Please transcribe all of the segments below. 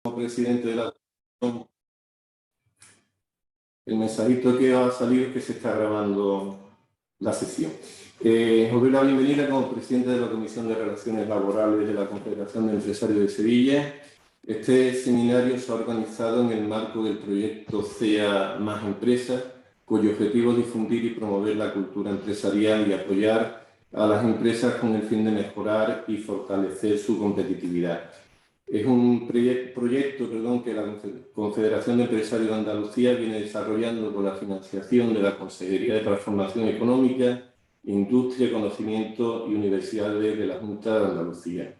Como presidente de la comisión, el mensajito que va a salir es que se está grabando la sesión. Os doy la bienvenida como presidente de la Comisión de Relaciones Laborales de la Confederación de Empresarios de Sevilla. Este seminario se ha organizado en el marco del proyecto CEA Más Empresas, cuyo objetivo es difundir y promover la cultura empresarial y apoyar a las empresas con el fin de mejorar y fortalecer su competitividad. Es un proyecto que la Confederación de Empresarios de Andalucía viene desarrollando con la financiación de la Consejería de Transformación Económica, Industria, Conocimiento y Universidades de la Junta de Andalucía.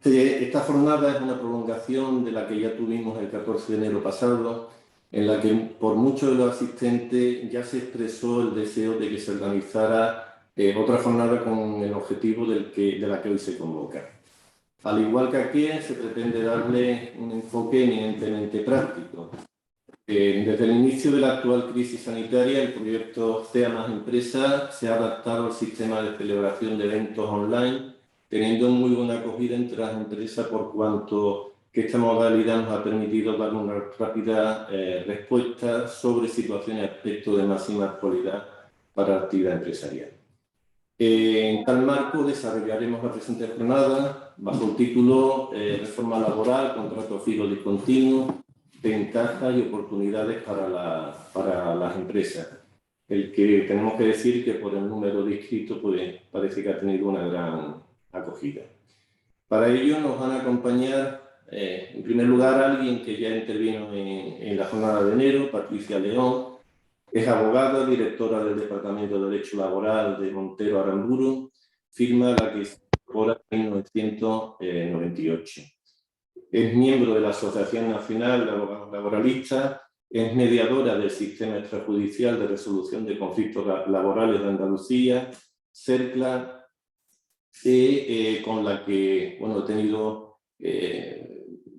Esta jornada es una prolongación de la que ya tuvimos el 14 de enero pasado, en la que por muchos de los asistentes ya se expresó el deseo de que se organizara otra jornada con el objetivo de la que hoy se convoca. Al igual que aquí, se pretende darle un enfoque eminentemente práctico. Desde el inicio de la actual crisis sanitaria, el proyecto CEA Más Empresas se ha adaptado al sistema de celebración de eventos online, teniendo muy buena acogida entre las empresas por cuanto que esta modalidad nos ha permitido dar una rápida respuesta sobre situaciones y aspectos de máxima actualidad para la actividad empresarial. En tal marco desarrollaremos la presente jornada bajo el título Reforma laboral, contrato fijo discontinuo, ventajas y oportunidades para las empresas. El que tenemos que decir que por el número de inscritos pues, parece que ha tenido una gran acogida. Para ello nos van a acompañar, en primer lugar, alguien que ya intervino en la jornada de enero, Patricia León. Es abogada, directora del Departamento de Derecho Laboral de Montero Aramburu, firma la que se incorpora en 1998. Es miembro de la Asociación Nacional de Abogados Laboralistas, es mediadora del Sistema Extrajudicial de Resolución de Conflictos Laborales de Andalucía, CERCLA, con la que he tenido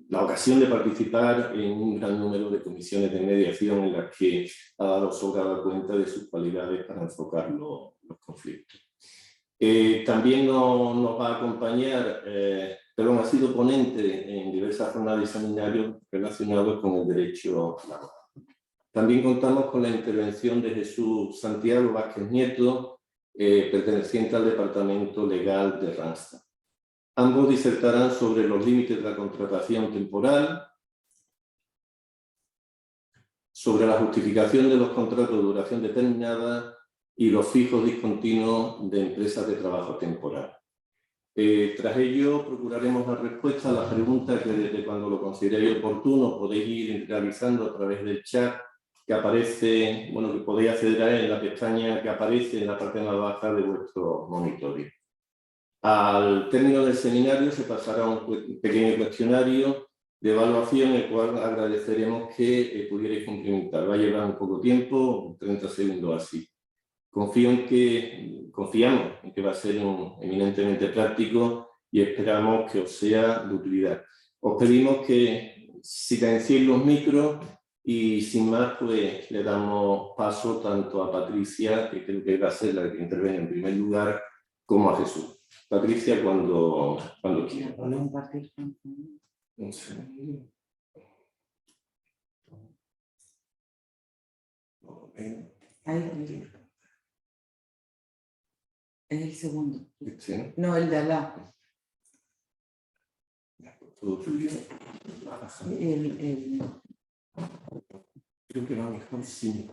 la ocasión de participar en un gran número de comisiones de mediación en las que ha dado sobrada cuenta de sus cualidades para enfocar los conflictos. También nos va a acompañar, ha sido ponente en diversas jornadas y seminarios relacionados con el derecho laboral. También contamos con la intervención de Jesús Santiago Vázquez Nieto, perteneciente al Departamento Legal de Randstad. Ambos disertarán sobre los límites de la contratación temporal, sobre la justificación de los contratos de duración determinada y los fijos discontinuos de empresas de trabajo temporal. Tras ello, procuraremos dar respuesta a las preguntas que desde cuando lo consideréis oportuno podéis ir realizando a través del chat que aparece, que podéis acceder a él en la pestaña que aparece en la parte más baja de vuestro monitoreo. Al término del seminario se pasará un pequeño cuestionario de evaluación, el cual agradeceremos que pudierais cumplimentar. Va a llevar un poco tiempo, 30 segundos así. Confiamos en que va a ser eminentemente práctico y esperamos que os sea de utilidad. Os pedimos que silenciéis los micros y sin más pues le damos paso tanto a Patricia, que creo que va a ser la que intervenga en primer lugar, como a Jesús. Patricia, cuando quiera. Un segundo. Ahí. Es el segundo. ¿Sí? No, el de Alá. Todo tuyo. Creo que va mejor sí.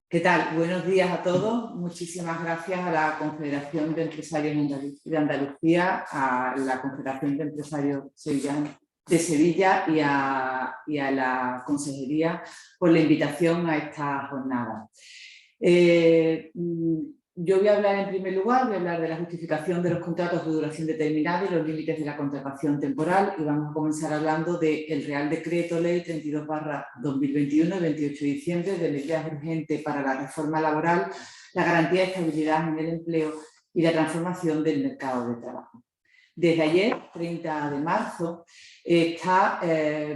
¿Qué tal? Buenos días a todos. Muchísimas gracias a la Confederación de Empresarios de Andalucía, a la Confederación de Empresarios de Sevilla y a la Consejería por la invitación a esta jornada. Yo voy a hablar en primer lugar, voy a hablar de la justificación de los contratos de duración determinada y los límites de la contratación temporal, y vamos a comenzar hablando del Real Decreto Ley 32/2021, de 28 de diciembre, de medidas urgentes para la reforma laboral, la garantía de estabilidad en el empleo y la transformación del mercado de trabajo. Desde ayer, 30 de marzo, está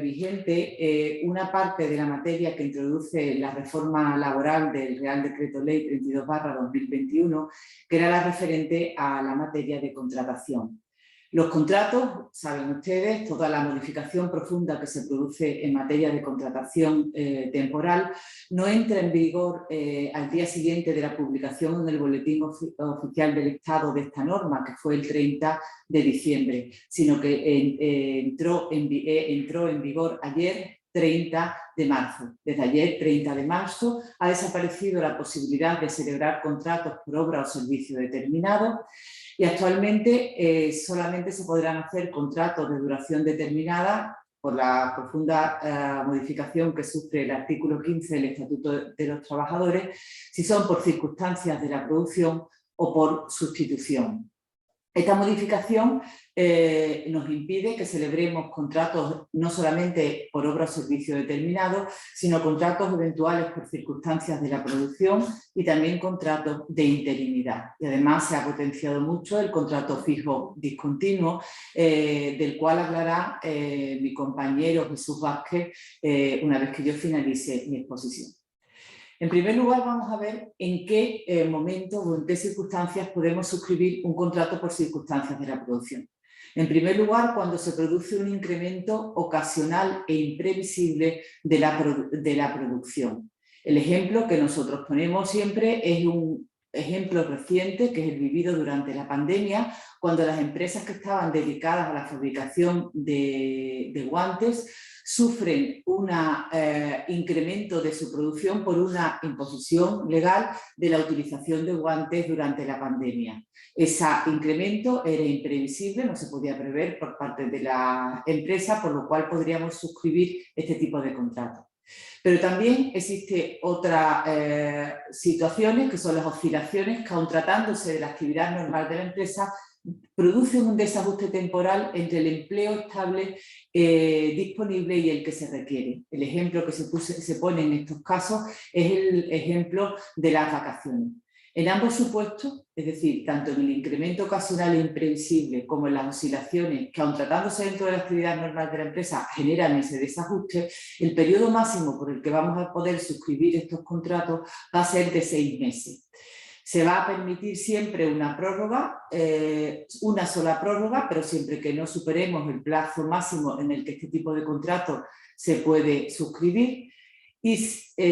vigente una parte de la materia que introduce la reforma laboral del Real Decreto Ley 32/2021, que era la referente a la materia de contratación. Los contratos, saben ustedes, toda la modificación profunda que se produce en materia de contratación temporal no entra en vigor al día siguiente de la publicación en el Boletín Oficial del Estado de esta norma, que fue el 30 de diciembre, sino que entró en vigor ayer, 30 de marzo. Desde ayer, 30 de marzo, ha desaparecido la posibilidad de celebrar contratos por obra o servicio determinado. Y actualmente solamente se podrán hacer contratos de duración determinada por la profunda modificación que sufre el artículo 15 del Estatuto de los Trabajadores, si son por circunstancias de la producción o por sustitución. Esta modificación nos impide que celebremos contratos no solamente por obra o servicio determinado, sino contratos eventuales por circunstancias de la producción y también contratos de interinidad. Y además se ha potenciado mucho el contrato fijo discontinuo, del cual hablará mi compañero Jesús Vázquez una vez que yo finalice mi exposición. En primer lugar, vamos a ver en qué momento o en qué circunstancias podemos suscribir un contrato por circunstancias de la producción. En primer lugar, cuando se produce un incremento ocasional e imprevisible de la producción. El ejemplo que nosotros ponemos siempre es un ejemplo reciente, que es el vivido durante la pandemia, cuando las empresas que estaban dedicadas a la fabricación de guantes sufren un incremento de su producción por una imposición legal de la utilización de guantes durante la pandemia. Ese incremento era imprevisible, no se podía prever por parte de la empresa, por lo cual podríamos suscribir este tipo de contratos. Pero también existen otras situaciones, que son las oscilaciones, que aun tratándose de la actividad normal de la empresa, producen un desajuste temporal entre el empleo estable disponible y el que se requiere. El ejemplo que se pone en estos casos es el ejemplo de las vacaciones. En ambos supuestos, es decir, tanto en el incremento ocasional e imprevisible como en las oscilaciones que, aun tratándose dentro de la actividad normal de la empresa, generan ese desajuste, el periodo máximo por el que vamos a poder suscribir estos contratos va a ser de 6 meses. Se va a permitir siempre una prórroga, una sola prórroga, pero siempre que no superemos el plazo máximo en el que este tipo de contrato se puede suscribir, y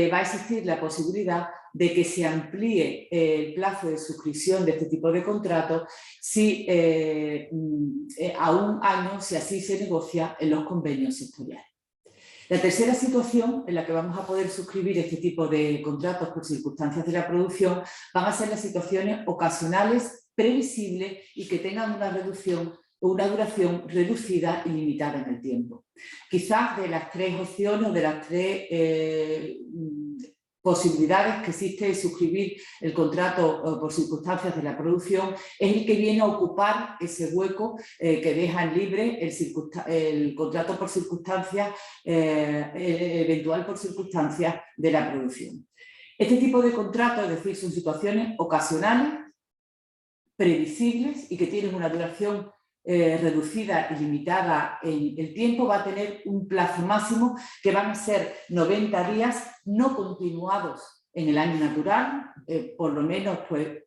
va a existir la posibilidad de que se amplíe el plazo de suscripción de este tipo de contratos si, a un año, si así se negocia en los convenios sectoriales. La tercera situación en la que vamos a poder suscribir este tipo de contratos por circunstancias de la producción van a ser las situaciones ocasionales, previsibles y que tengan una duración reducida y limitada en el tiempo. Quizás de las tres opciones o de las tres posibilidades que existe de suscribir el contrato por circunstancias de la producción, es el que viene a ocupar ese hueco que deja libre el contrato por circunstancias, eventual por circunstancias de la producción. Este tipo de contratos, es decir, son situaciones ocasionales, previsibles y que tienen una duración reducida y limitada en el tiempo, va a tener un plazo máximo que van a ser 90 días no continuados en el año natural, por lo menos pues,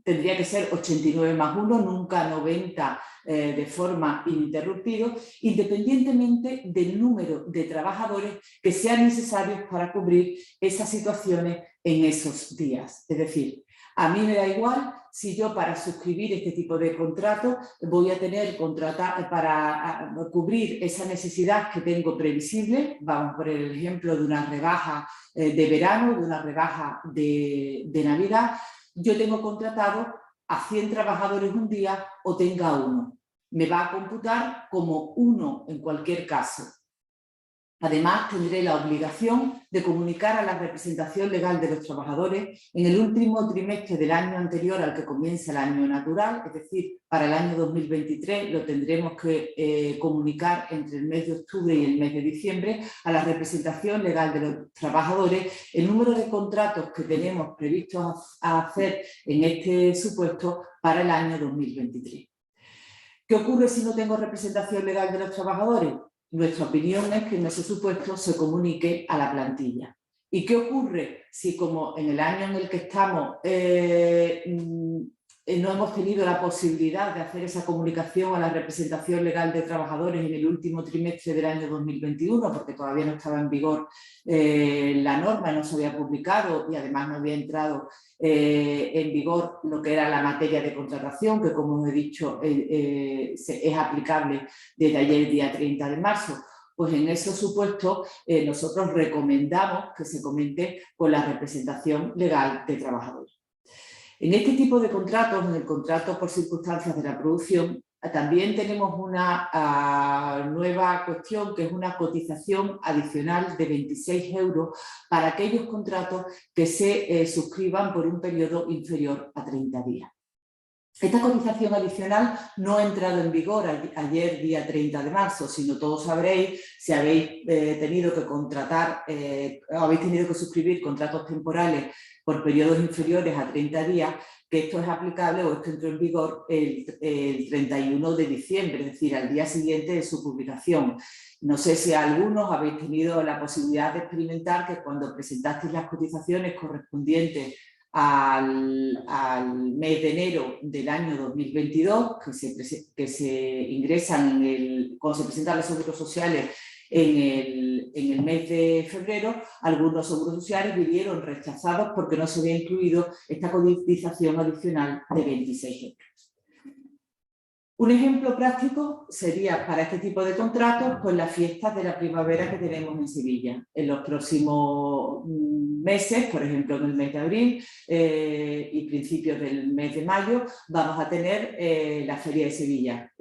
tendría que ser 89 más 1, nunca 90 de forma ininterrumpida, independientemente del número de trabajadores que sean necesarios para cubrir esas situaciones en esos días. Es decir, a mí me da igual si yo para suscribir este tipo de contrato voy a tener para cubrir esa necesidad que tengo previsible, vamos por el ejemplo de una rebaja de verano, de una rebaja de Navidad, yo tengo contratado a 100 trabajadores un día o tenga uno. Me va a computar como uno en cualquier caso. Además, tendré la obligación de comunicar a la representación legal de los trabajadores en el último trimestre del año anterior al que comienza el año natural, es decir, para el año 2023 lo tendremos que comunicar entre el mes de octubre y el mes de diciembre a la representación legal de los trabajadores el número de contratos que tenemos previstos a hacer en este supuesto para el año 2023. ¿Qué ocurre si no tengo representación legal de los trabajadores? Nuestra opinión es que en ese supuesto se comunique a la plantilla. ¿Y qué ocurre si, como en el año en el que estamos, no hemos tenido la posibilidad de hacer esa comunicación a la representación legal de trabajadores en el último trimestre del año 2021, porque todavía no estaba en vigor la norma, no se había publicado y además no había entrado en vigor lo que era la materia de contratación, que como os he dicho es aplicable desde ayer, día 30 de marzo. Pues en esos supuestos nosotros recomendamos que se comente con la representación legal de trabajadores. En este tipo de contratos, en el contrato por circunstancias de la producción, también tenemos una nueva cuestión, que es una cotización adicional de 26 € para aquellos contratos que se suscriban por un periodo inferior a 30 días. Esta cotización adicional no ha entrado en vigor ayer, día 30 de marzo, sino todos sabréis, si habéis tenido que contratar, habéis tenido que suscribir contratos temporales por periodos inferiores a 30 días, que esto es aplicable o esto entró en vigor el 31 de diciembre, es decir, al día siguiente de su publicación. No sé si algunos habéis tenido la posibilidad de experimentar que cuando presentasteis las cotizaciones correspondientes al mes de enero del año 2022, que se ingresan cuando se presentan los seguros sociales en el mes de febrero, algunos seguros sociales vinieron rechazados porque no se había incluido esta cotización adicional de 26 €. Un ejemplo práctico sería para este tipo de contratos pues las fiestas de la primavera que tenemos en Sevilla. En los próximos meses, por ejemplo en el mes de abril y principios del mes de mayo, vamos a tener la Feria de Sevilla.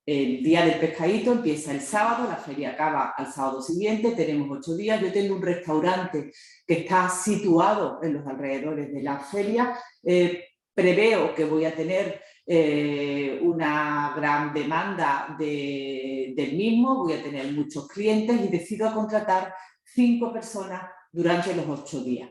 El día del pescadito empieza el sábado, la feria acaba al sábado siguiente, tenemos 8 días. Yo tengo un restaurante que está situado en los alrededores de la feria. Preveo que voy a tener una gran demanda del mismo, voy a tener muchos clientes y decido contratar 5 personas durante los 8 días.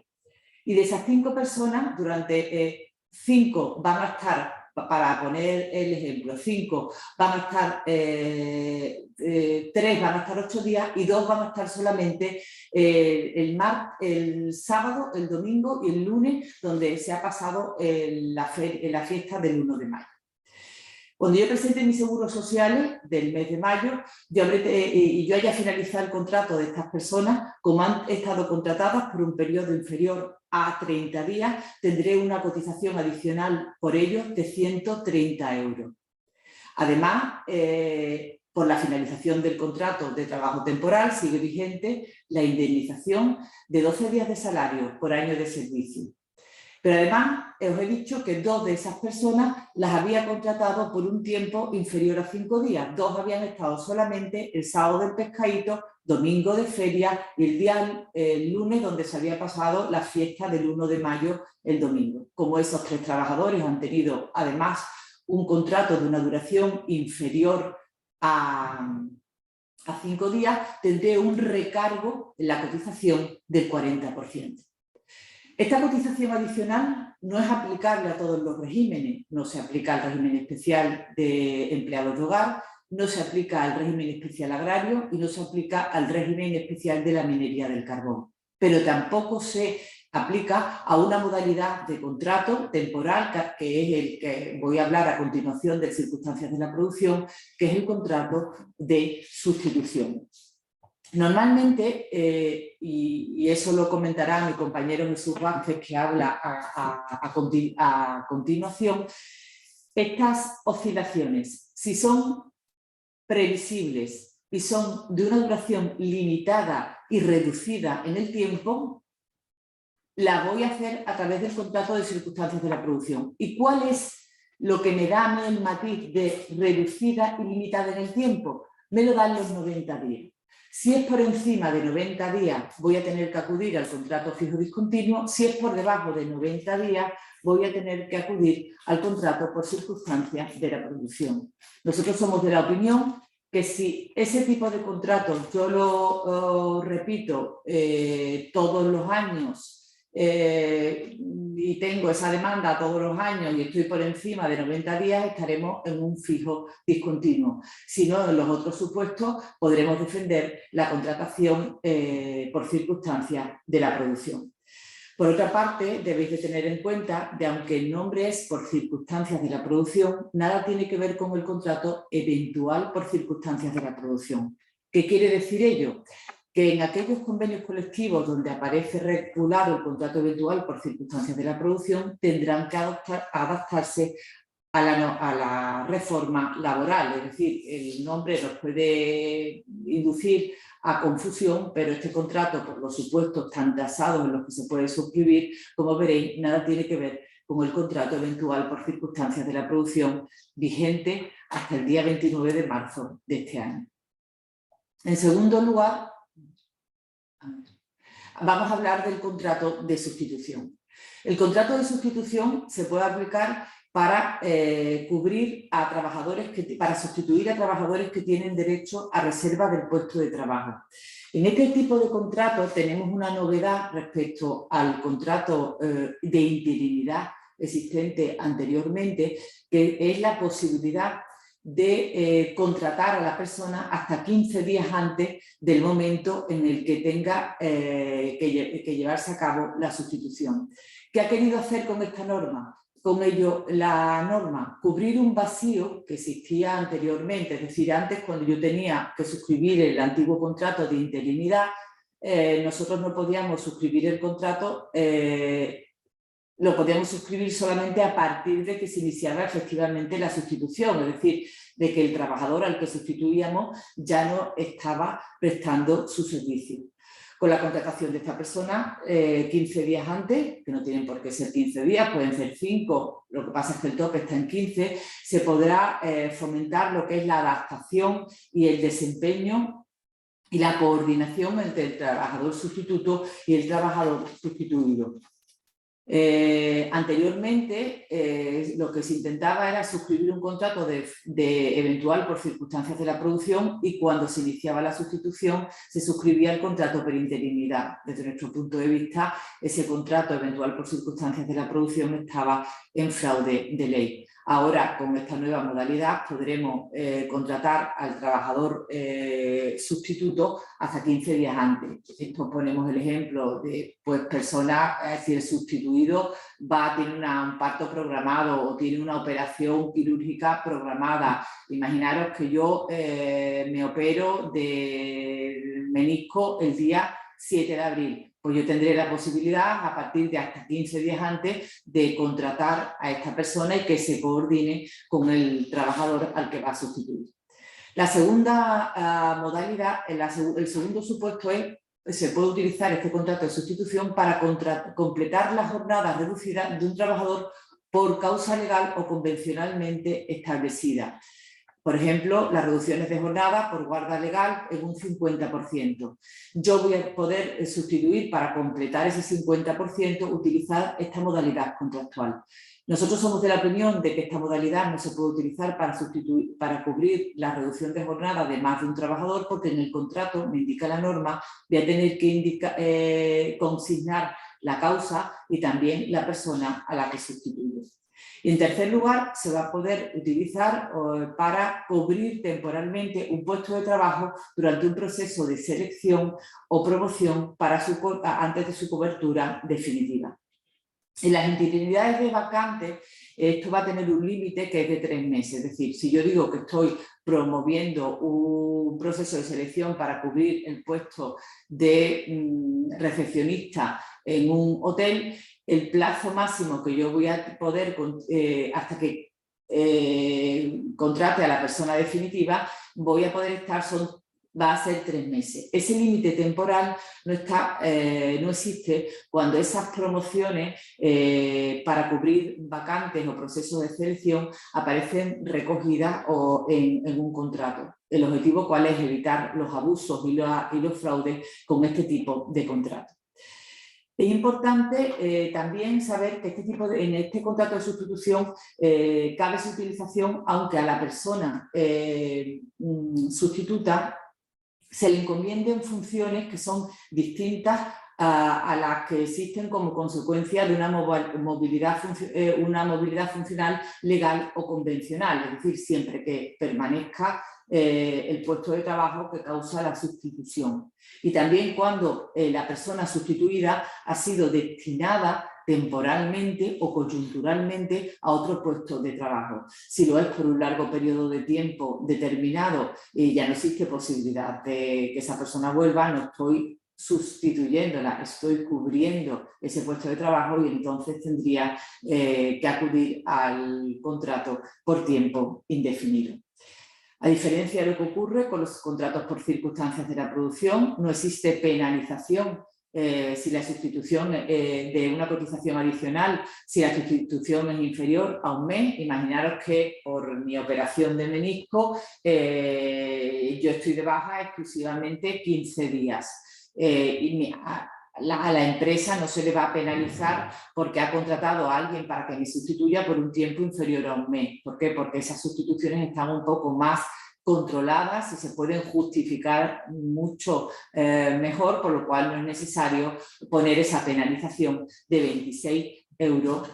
Y de esas 5 personas, durante 5 van a estar, para poner el ejemplo, 5 van a estar, 3 van a estar 8 días y 2 van a estar solamente el sábado, el domingo y el lunes, donde se ha pasado la fiesta del 1 de mayo. Cuando yo presente mis seguros sociales del mes de mayo y yo haya finalizado el contrato de estas personas, como han estado contratadas por un periodo inferior a 30 días, tendré una cotización adicional por ellos de 130 €. Además, por la finalización del contrato de trabajo temporal, sigue vigente la indemnización de 12 días de salario por año de servicio. Pero además, os he dicho que 2 de esas personas las había contratado por un tiempo inferior a 5 días. 2 habían estado solamente el sábado del pescadito, domingo de feria y el lunes donde se había pasado la fiesta del 1 de mayo el domingo. Como esos 3 trabajadores han tenido además un contrato de una duración inferior a 5 días, tendré un recargo en la cotización del 40%. Esta cotización adicional no es aplicable a todos los regímenes. No se aplica al régimen especial de empleados de hogar, no se aplica al régimen especial agrario y no se aplica al régimen especial de la minería del carbón. Pero tampoco se aplica a una modalidad de contrato temporal, que es el que voy a hablar a continuación de circunstancias de la producción, que es el contrato de sustitución. Normalmente, y eso lo comentará mi compañero Jesús Vázquez, que habla a continuación, estas oscilaciones, si son previsibles y son de una duración limitada y reducida en el tiempo, la voy a hacer a través del contrato de circunstancias de la producción. ¿Y cuál es lo que me da a mí el matiz de reducida y limitada en el tiempo? Me lo dan los 90 días. Si es por encima de 90 días, voy a tener que acudir al contrato fijo discontinuo. Si es por debajo de 90 días, voy a tener que acudir al contrato por circunstancias de la producción. Nosotros somos de la opinión que si ese tipo de contratos, yo lo repito, todos los años, y tengo esa demanda todos los años y estoy por encima de 90 días, estaremos en un fijo discontinuo. Si no, en los otros supuestos podremos defender la contratación por circunstancias de la producción. Por otra parte, debéis de tener en cuenta que aunque el nombre es por circunstancias de la producción, nada tiene que ver con el contrato eventual por circunstancias de la producción. ¿Qué quiere decir ello? Que en aquellos convenios colectivos donde aparece regulado el contrato eventual por circunstancias de la producción, tendrán que adaptarse a la reforma laboral. Es decir, el nombre nos puede inducir a confusión, pero este contrato, por los supuestos tan tasados en los que se puede suscribir, como veréis, nada tiene que ver con el contrato eventual por circunstancias de la producción vigente hasta el día 29 de marzo de este año. En segundo lugar, vamos a hablar del contrato de sustitución. El contrato de sustitución se puede aplicar para cubrir a trabajadores para sustituir a trabajadores que tienen derecho a reserva del puesto de trabajo. En este tipo de contrato tenemos una novedad respecto al contrato de interinidad existente anteriormente, que es la posibilidad de contratar a la persona hasta 15 días antes del momento en el que tenga que llevarse a cabo la sustitución. ¿Qué ha querido hacer con esta norma? Con ello, la norma, cubrir un vacío que existía anteriormente, es decir, antes cuando yo tenía que suscribir el antiguo contrato de interinidad, nosotros no podíamos suscribir el contrato, lo podíamos suscribir solamente a partir de que se iniciara efectivamente la sustitución, es decir, de que el trabajador al que sustituíamos ya no estaba prestando su servicio. Con la contratación de esta persona, 15 días antes, que no tienen por qué ser 15 días, pueden ser 5, lo que pasa es que el tope está en 15, se podrá fomentar lo que es la adaptación y el desempeño y la coordinación entre el trabajador sustituto y el trabajador sustituido. Anteriormente lo que se intentaba era suscribir un contrato de eventual por circunstancias de la producción y cuando se iniciaba la sustitución se suscribía el contrato por interinidad. Desde nuestro punto de vista, ese contrato eventual por circunstancias de la producción estaba en fraude de ley. Ahora, con esta nueva modalidad, podremos contratar al trabajador sustituto hasta 15 días antes. Esto ponemos el ejemplo de personas, es decir, el sustituido tiene un parto programado o tiene una operación quirúrgica programada. Imaginaros que yo me opero de menisco el día 7 de abril. Pues yo tendré la posibilidad, a partir de hasta 15 días antes, de contratar a esta persona y que se coordine con el trabajador al que va a sustituir. La segunda modalidad, el segundo supuesto es, se puede utilizar este contrato de sustitución para completar la jornada reducida de un trabajador por causa legal o convencionalmente establecida. Por ejemplo, las reducciones de jornada por guarda legal en un 50%. Yo voy a poder sustituir para completar ese 50%, utilizar esta modalidad contractual. Nosotros somos de la opinión de que esta modalidad no se puede utilizar para cubrir la reducción de jornada de más de un trabajador, porque en el contrato, me indica la norma, voy a tener que consignar la causa y también la persona a la que sustituyo. Y en tercer lugar, se va a poder utilizar para cubrir temporalmente un puesto de trabajo durante un proceso de selección o promoción antes de su cobertura definitiva. En las interinidades de vacantes, esto va a tener un límite que es de 3 meses. Es decir, si yo digo que estoy promoviendo un proceso de selección para cubrir el puesto de recepcionista en un hotel, el plazo máximo que yo voy a poder, hasta que contrate a la persona definitiva, voy a poder estar, va a ser 3 meses. Ese límite temporal no existe cuando esas promociones para cubrir vacantes o procesos de selección aparecen recogidas en un contrato. El objetivo, ¿cuál es? Evitar los abusos y los fraudes con este tipo de contratos. Es importante también saber que en este contrato de sustitución cabe su utilización, aunque a la persona sustituta se le encomienden funciones que son distintas a las que existen como consecuencia de una movilidad funcional legal o convencional, es decir, siempre que permanezca el puesto de trabajo que causa la sustitución. Y también cuando la persona sustituida ha sido destinada temporalmente o coyunturalmente a otro puesto de trabajo. Si lo es por un largo periodo de tiempo determinado y ya no existe posibilidad de que esa persona vuelva, no estoy sustituyéndola, estoy cubriendo ese puesto de trabajo y entonces tendría que acudir al contrato por tiempo indefinido. A diferencia de lo que ocurre con los contratos por circunstancias de la producción, no existe penalización si la sustitución de una cotización adicional, si la sustitución es inferior a un mes. Imaginaros que por mi operación de menisco yo estoy de baja exclusivamente 15 días. A la empresa no se le va a penalizar porque ha contratado a alguien para que me sustituya por un tiempo inferior a un mes. ¿Por qué? Porque esas sustituciones están un poco más controladas y se pueden justificar mucho mejor, por lo cual no es necesario poner esa penalización de 26 euros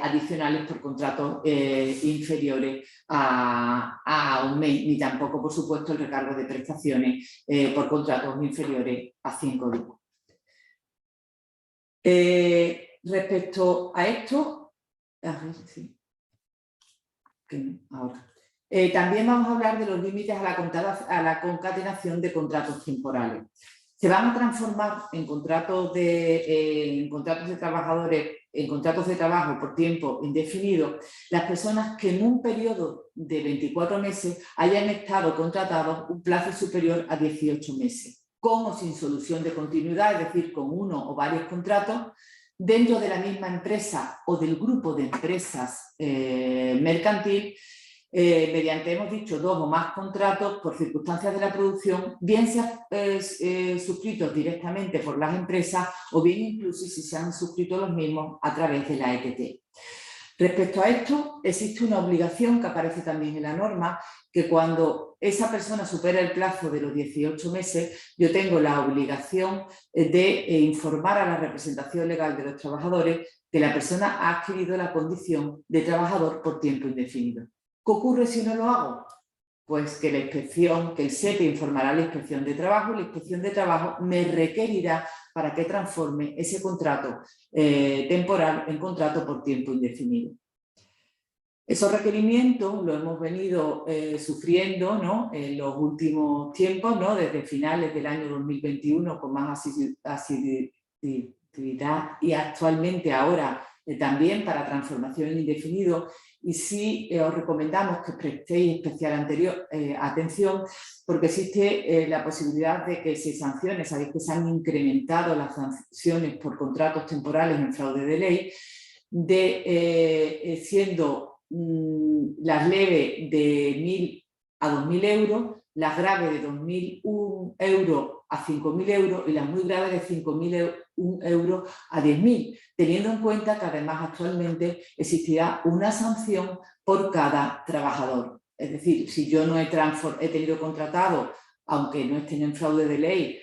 adicionales por contratos inferiores a un mes, ni tampoco, por supuesto, el recargo de prestaciones por contratos inferiores a 5 días. Respecto a esto, ahora. También vamos a hablar de los límites a la concatenación de contratos temporales. Se van a transformar en contratos de trabajadores, en contratos de trabajo por tiempo indefinido, las personas que en un periodo de 24 meses hayan estado contratados un plazo superior a 18 meses, con o sin solución de continuidad, es decir, con uno o varios contratos, dentro de la misma empresa o del grupo de empresas mercantil, mediante, hemos dicho, 2 o más contratos por circunstancias de la producción, bien sean suscritos directamente por las empresas o bien incluso si se han suscrito los mismos a través de la ETT. Respecto a esto, existe una obligación que aparece también en la norma, que cuando esa persona supera el plazo de los 18 meses, yo tengo la obligación de informar a la representación legal de los trabajadores que la persona ha adquirido la condición de trabajador por tiempo indefinido. ¿Qué ocurre si no lo hago? Pues que la inspección, que el SEPE informará a la inspección de trabajo y la inspección de trabajo me requerirá para que transforme ese contrato temporal en contrato por tiempo indefinido. Esos requerimientos los hemos venido sufriendo, ¿no?, en los últimos tiempos, ¿no?, desde finales del año 2021 con más asiduidad y actualmente ahora también para transformación en indefinido. Y sí os recomendamos que prestéis especial atención porque existe la posibilidad de que se sancione. Sabéis que se han incrementado las sanciones por contratos temporales en fraude de ley, siendo las leves de 1.000 a 2.000 euros, las graves de 2.001 euros a 5.000 euros y las muy graves de 5.000 euros a 10.000, teniendo en cuenta que además actualmente existirá una sanción por cada trabajador. Es decir, si yo no he tenido contratado, aunque no estén en fraude de ley,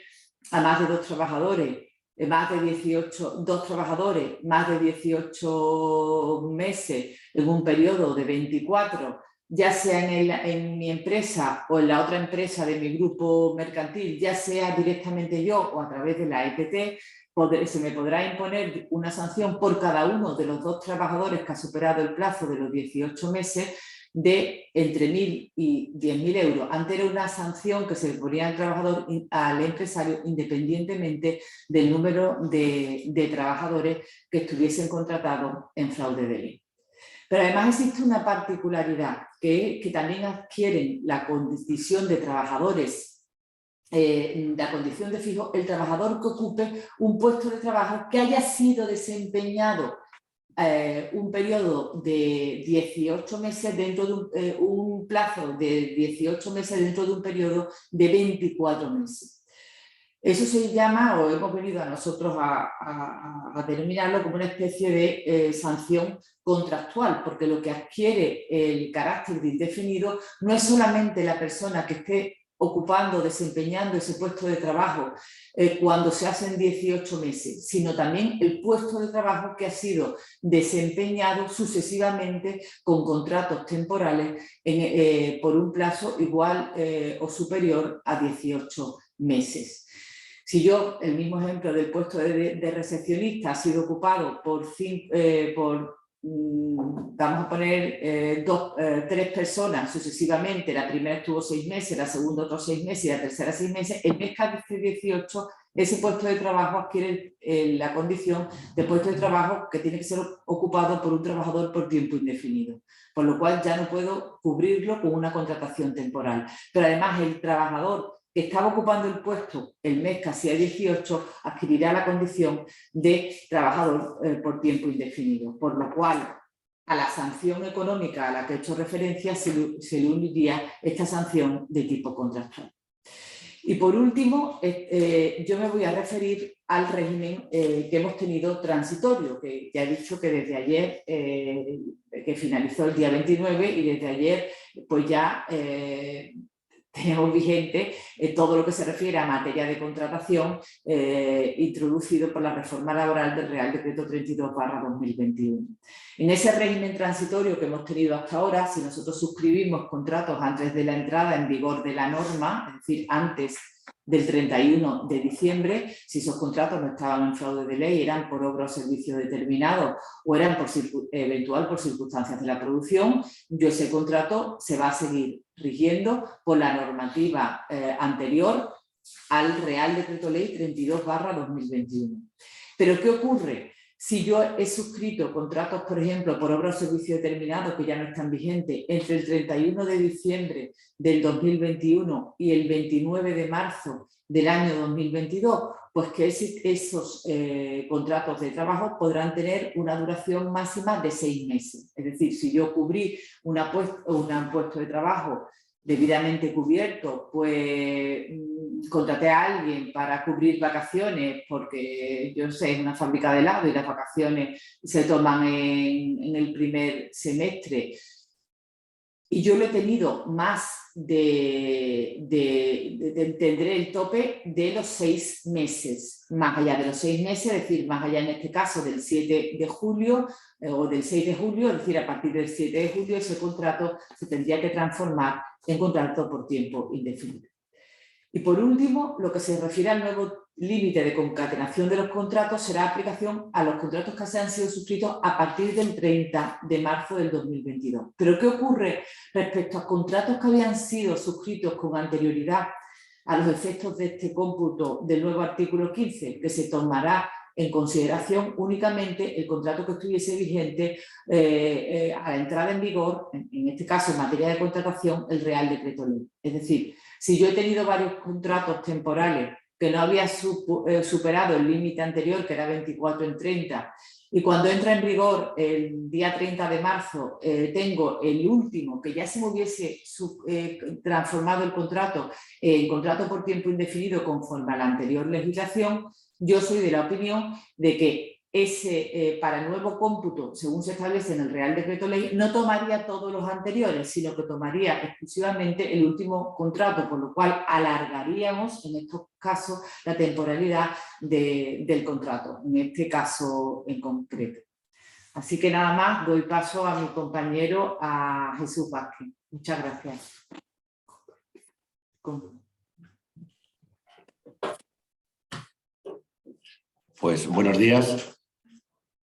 a más de 2 trabajadores, más de 18 meses en un periodo de 24, ya sea en mi empresa o en la otra empresa de mi grupo mercantil, ya sea directamente yo o a través de la ETT, se me podrá imponer una sanción por cada uno de los 2 trabajadores que ha superado el plazo de los 18 meses de entre 1.000 y 10.000 euros. Antes era una sanción que se le ponía al trabajador, al empresario, independientemente del número de trabajadores que estuviesen contratados en fraude de ley. Pero además existe una particularidad, que también adquieren la condición de trabajadores, la condición de fijo, el trabajador que ocupe un puesto de trabajo que haya sido desempeñado un periodo de 18 meses dentro de un plazo de 18 meses dentro de un periodo de 24 meses. Eso se llama, o hemos venido a nosotros a denominarlo como una especie de sanción contractual, porque lo que adquiere el carácter de indefinido no es solamente la persona que esté ocupando, desempeñando ese puesto de trabajo cuando se hacen 18 meses, sino también el puesto de trabajo que ha sido desempeñado sucesivamente con contratos temporales por un plazo igual o superior a 18 meses. Si yo, el mismo ejemplo del puesto de recepcionista, ha sido ocupado por vamos a poner 3 personas sucesivamente, la primera estuvo 6 meses, la segunda otros 6 meses y la tercera 6 meses, el mes que hace 18, ese puesto de trabajo adquiere la condición de puesto de trabajo que tiene que ser ocupado por un trabajador por tiempo indefinido, por lo cual ya no puedo cubrirlo con una contratación temporal. Pero además el trabajador que estaba ocupando el puesto el mes que hacía 18 adquirirá la condición de trabajador por tiempo indefinido, por lo cual a la sanción económica a la que he hecho referencia se le uniría esta sanción de tipo contractual. Y por último, yo me voy a referir al régimen que hemos tenido transitorio, que ya he dicho que desde ayer, que finalizó el día 29, y desde ayer pues ya tenemos vigente todo lo que se refiere a materia de contratación introducido por la reforma laboral del Real Decreto 32/2021. En ese régimen transitorio que hemos tenido hasta ahora, si nosotros suscribimos contratos antes de la entrada en vigor de la norma, es decir, antes del 31 de diciembre, si esos contratos no estaban en fraude de ley, eran por obra o servicio determinado o eran eventual por circunstancias de la producción, ese contrato se va a seguir rigiendo por la normativa anterior al Real Decreto Ley 32/2021. Pero ¿qué ocurre? Si yo he suscrito contratos, por ejemplo, por obra o servicio determinado que ya no están vigentes, entre el 31 de diciembre del 2021 y el 29 de marzo del año 2022, pues que esos contratos de trabajo podrán tener una duración máxima de 6 meses. Es decir, si yo cubrí un puesto de trabajo debidamente cubierto, pues contraté a alguien para cubrir vacaciones porque, yo sé, es una fábrica de helado y las vacaciones se toman en el primer semestre y yo lo he tenido más tendré el tope de los 6 meses, más allá de los 6 meses, es decir, más allá en este caso del 7 de julio o del 6 de julio, es decir, a partir del 7 de julio ese contrato se tendría que transformar en contrato por tiempo indefinido. Y por último, lo que se refiere al nuevo límite de concatenación de los contratos será aplicación a los contratos que se han sido suscritos a partir del 30 de marzo del 2022. ¿Pero qué ocurre respecto a contratos que habían sido suscritos con anterioridad a los efectos de este cómputo del nuevo artículo 15, que se tomará en consideración únicamente el contrato que estuviese vigente a la entrada en vigor, en este caso en materia de contratación, el Real Decreto Ley? Es decir, si yo he tenido varios contratos temporales que no había superado el límite anterior, que era 24 en 30, y cuando entra en vigor el día 30 de marzo tengo el último, que ya se me hubiese transformado el contrato en contrato por tiempo indefinido conforme a la anterior legislación, yo soy de la opinión de que para el nuevo cómputo, según se establece en el Real Decreto Ley, no tomaría todos los anteriores, sino que tomaría exclusivamente el último contrato, por lo cual alargaríamos, en estos casos, la temporalidad del contrato, en este caso en concreto. Así que nada más, doy paso a mi compañero, a Jesús Vázquez. Muchas gracias. Pues buenos días.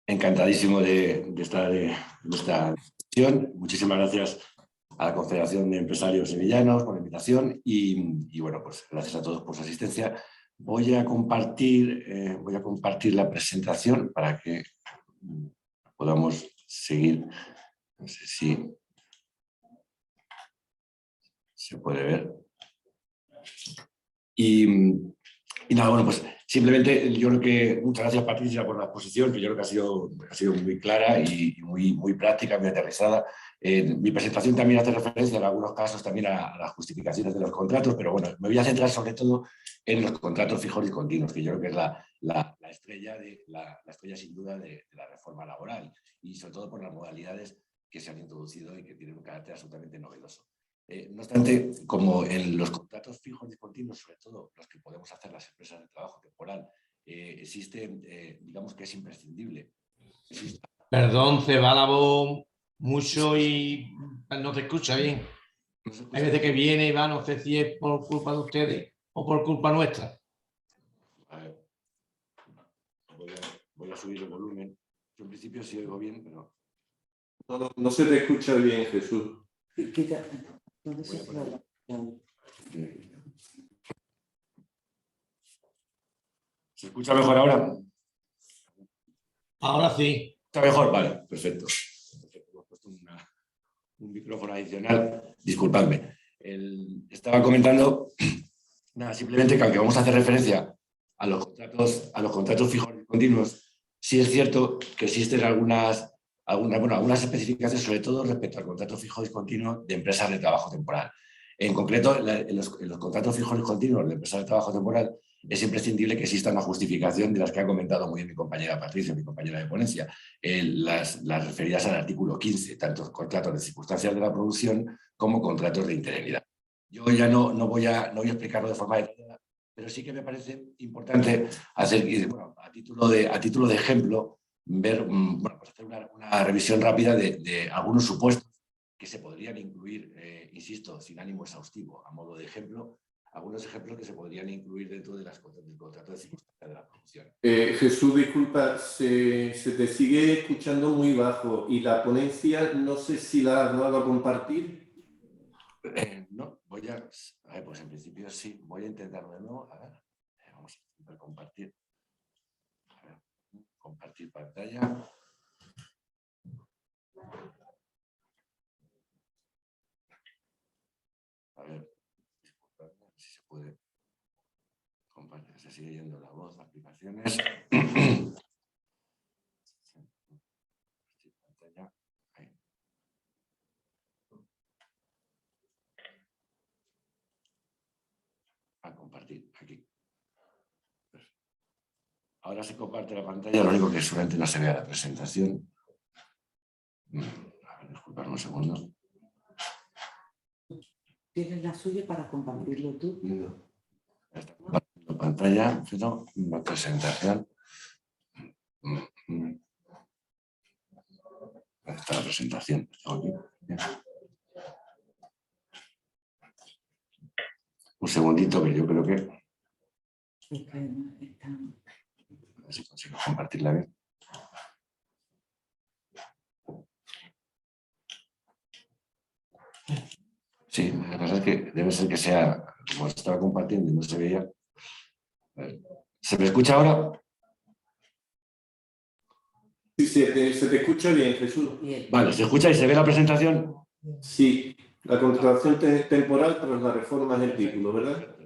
Encantadísimo de estar en esta sesión. Muchísimas gracias a la Confederación de Empresarios Sevillanos por la invitación y bueno, pues gracias a todos por su asistencia. Voy a compartir la presentación para que podamos seguir. No sé si se puede ver. Y nada, bueno, pues simplemente yo creo que muchas gracias, Patricia, por la exposición, que yo creo que ha sido muy clara y muy práctica, muy aterrizada. Mi presentación también hace referencia en algunos casos también a las justificaciones de los contratos, pero bueno, me voy a centrar sobre todo en los contratos fijos y continuos, que yo creo que es la estrella sin duda de la reforma laboral y sobre todo por las modalidades que se han introducido y que tienen un carácter absolutamente novedoso. No obstante, como en los contratos fijos discontinuos, sobre todo los que podemos hacer las empresas de trabajo temporal, existe, digamos que es imprescindible. Perdón, se va la voz mucho y no se escucha bien. No se escucha. Hay veces que viene y va, no sé si es por culpa de ustedes o por culpa nuestra. A ver, voy a subir el volumen. Yo en principio sí oigo bien, pero... No se te escucha bien, Jesús. Quita. ¿Dónde Voy a se poner- fue? ¿Se escucha mejor ahora? Ahora sí. ¿Está mejor? Vale, perfecto. Hemos puesto un micrófono adicional. Disculpadme. Estaba comentando, nada, simplemente que aunque vamos a hacer referencia a los contratos fijos y continuos, sí es cierto que existen algunas especificaciones, sobre todo respecto al contrato fijo discontinuo de empresas de trabajo temporal. En concreto, en los contratos fijos y continuos de empresas de trabajo temporal, es imprescindible que exista una justificación de las que ha comentado muy bien mi compañera Patricia, mi compañera de ponencia, las referidas al artículo 15, tanto contratos de circunstancias de la producción como contratos de interinidad. Yo ya no voy a explicarlo de forma detallada, pero sí que me parece importante hacer, bueno, a título de ejemplo, ver, pues hacer una revisión rápida de algunos supuestos que se podrían incluir, insisto, sin ánimo exhaustivo, a modo de ejemplo, algunos ejemplos que se podrían incluir dentro del contrato de circunstancias de la producción. Jesús, disculpa, se te sigue escuchando muy bajo y la ponencia no sé si la has dado a compartir. No, a ver, pues en principio sí, voy a intentarlo de nuevo. A ver, vamos a intentar compartir. A ver, compartir pantalla. A ver, disculpadme si se puede compartir. Se sigue yendo la voz, aplicaciones. Pantalla. Ahí. A compartir, aquí. Ahora se comparte la pantalla, lo único que seguramente no se vea la presentación. A ver, disculpadme un segundo. Tienes la suya para compartirlo tú. Está compartiendo pantalla, pero la presentación. ¿Dónde está la presentación? Aquí. Un segundito, que yo creo que... Es que no están... A ver si consigo compartirla bien. Sí, la verdad es que debe ser que sea, como estaba compartiendo y no se veía. ¿Se me escucha ahora? Sí, se te escucha bien, Jesús. Bien. Vale, ¿se escucha y se ve la presentación? Sí, la contratación temporal tras la reforma del título, ¿verdad?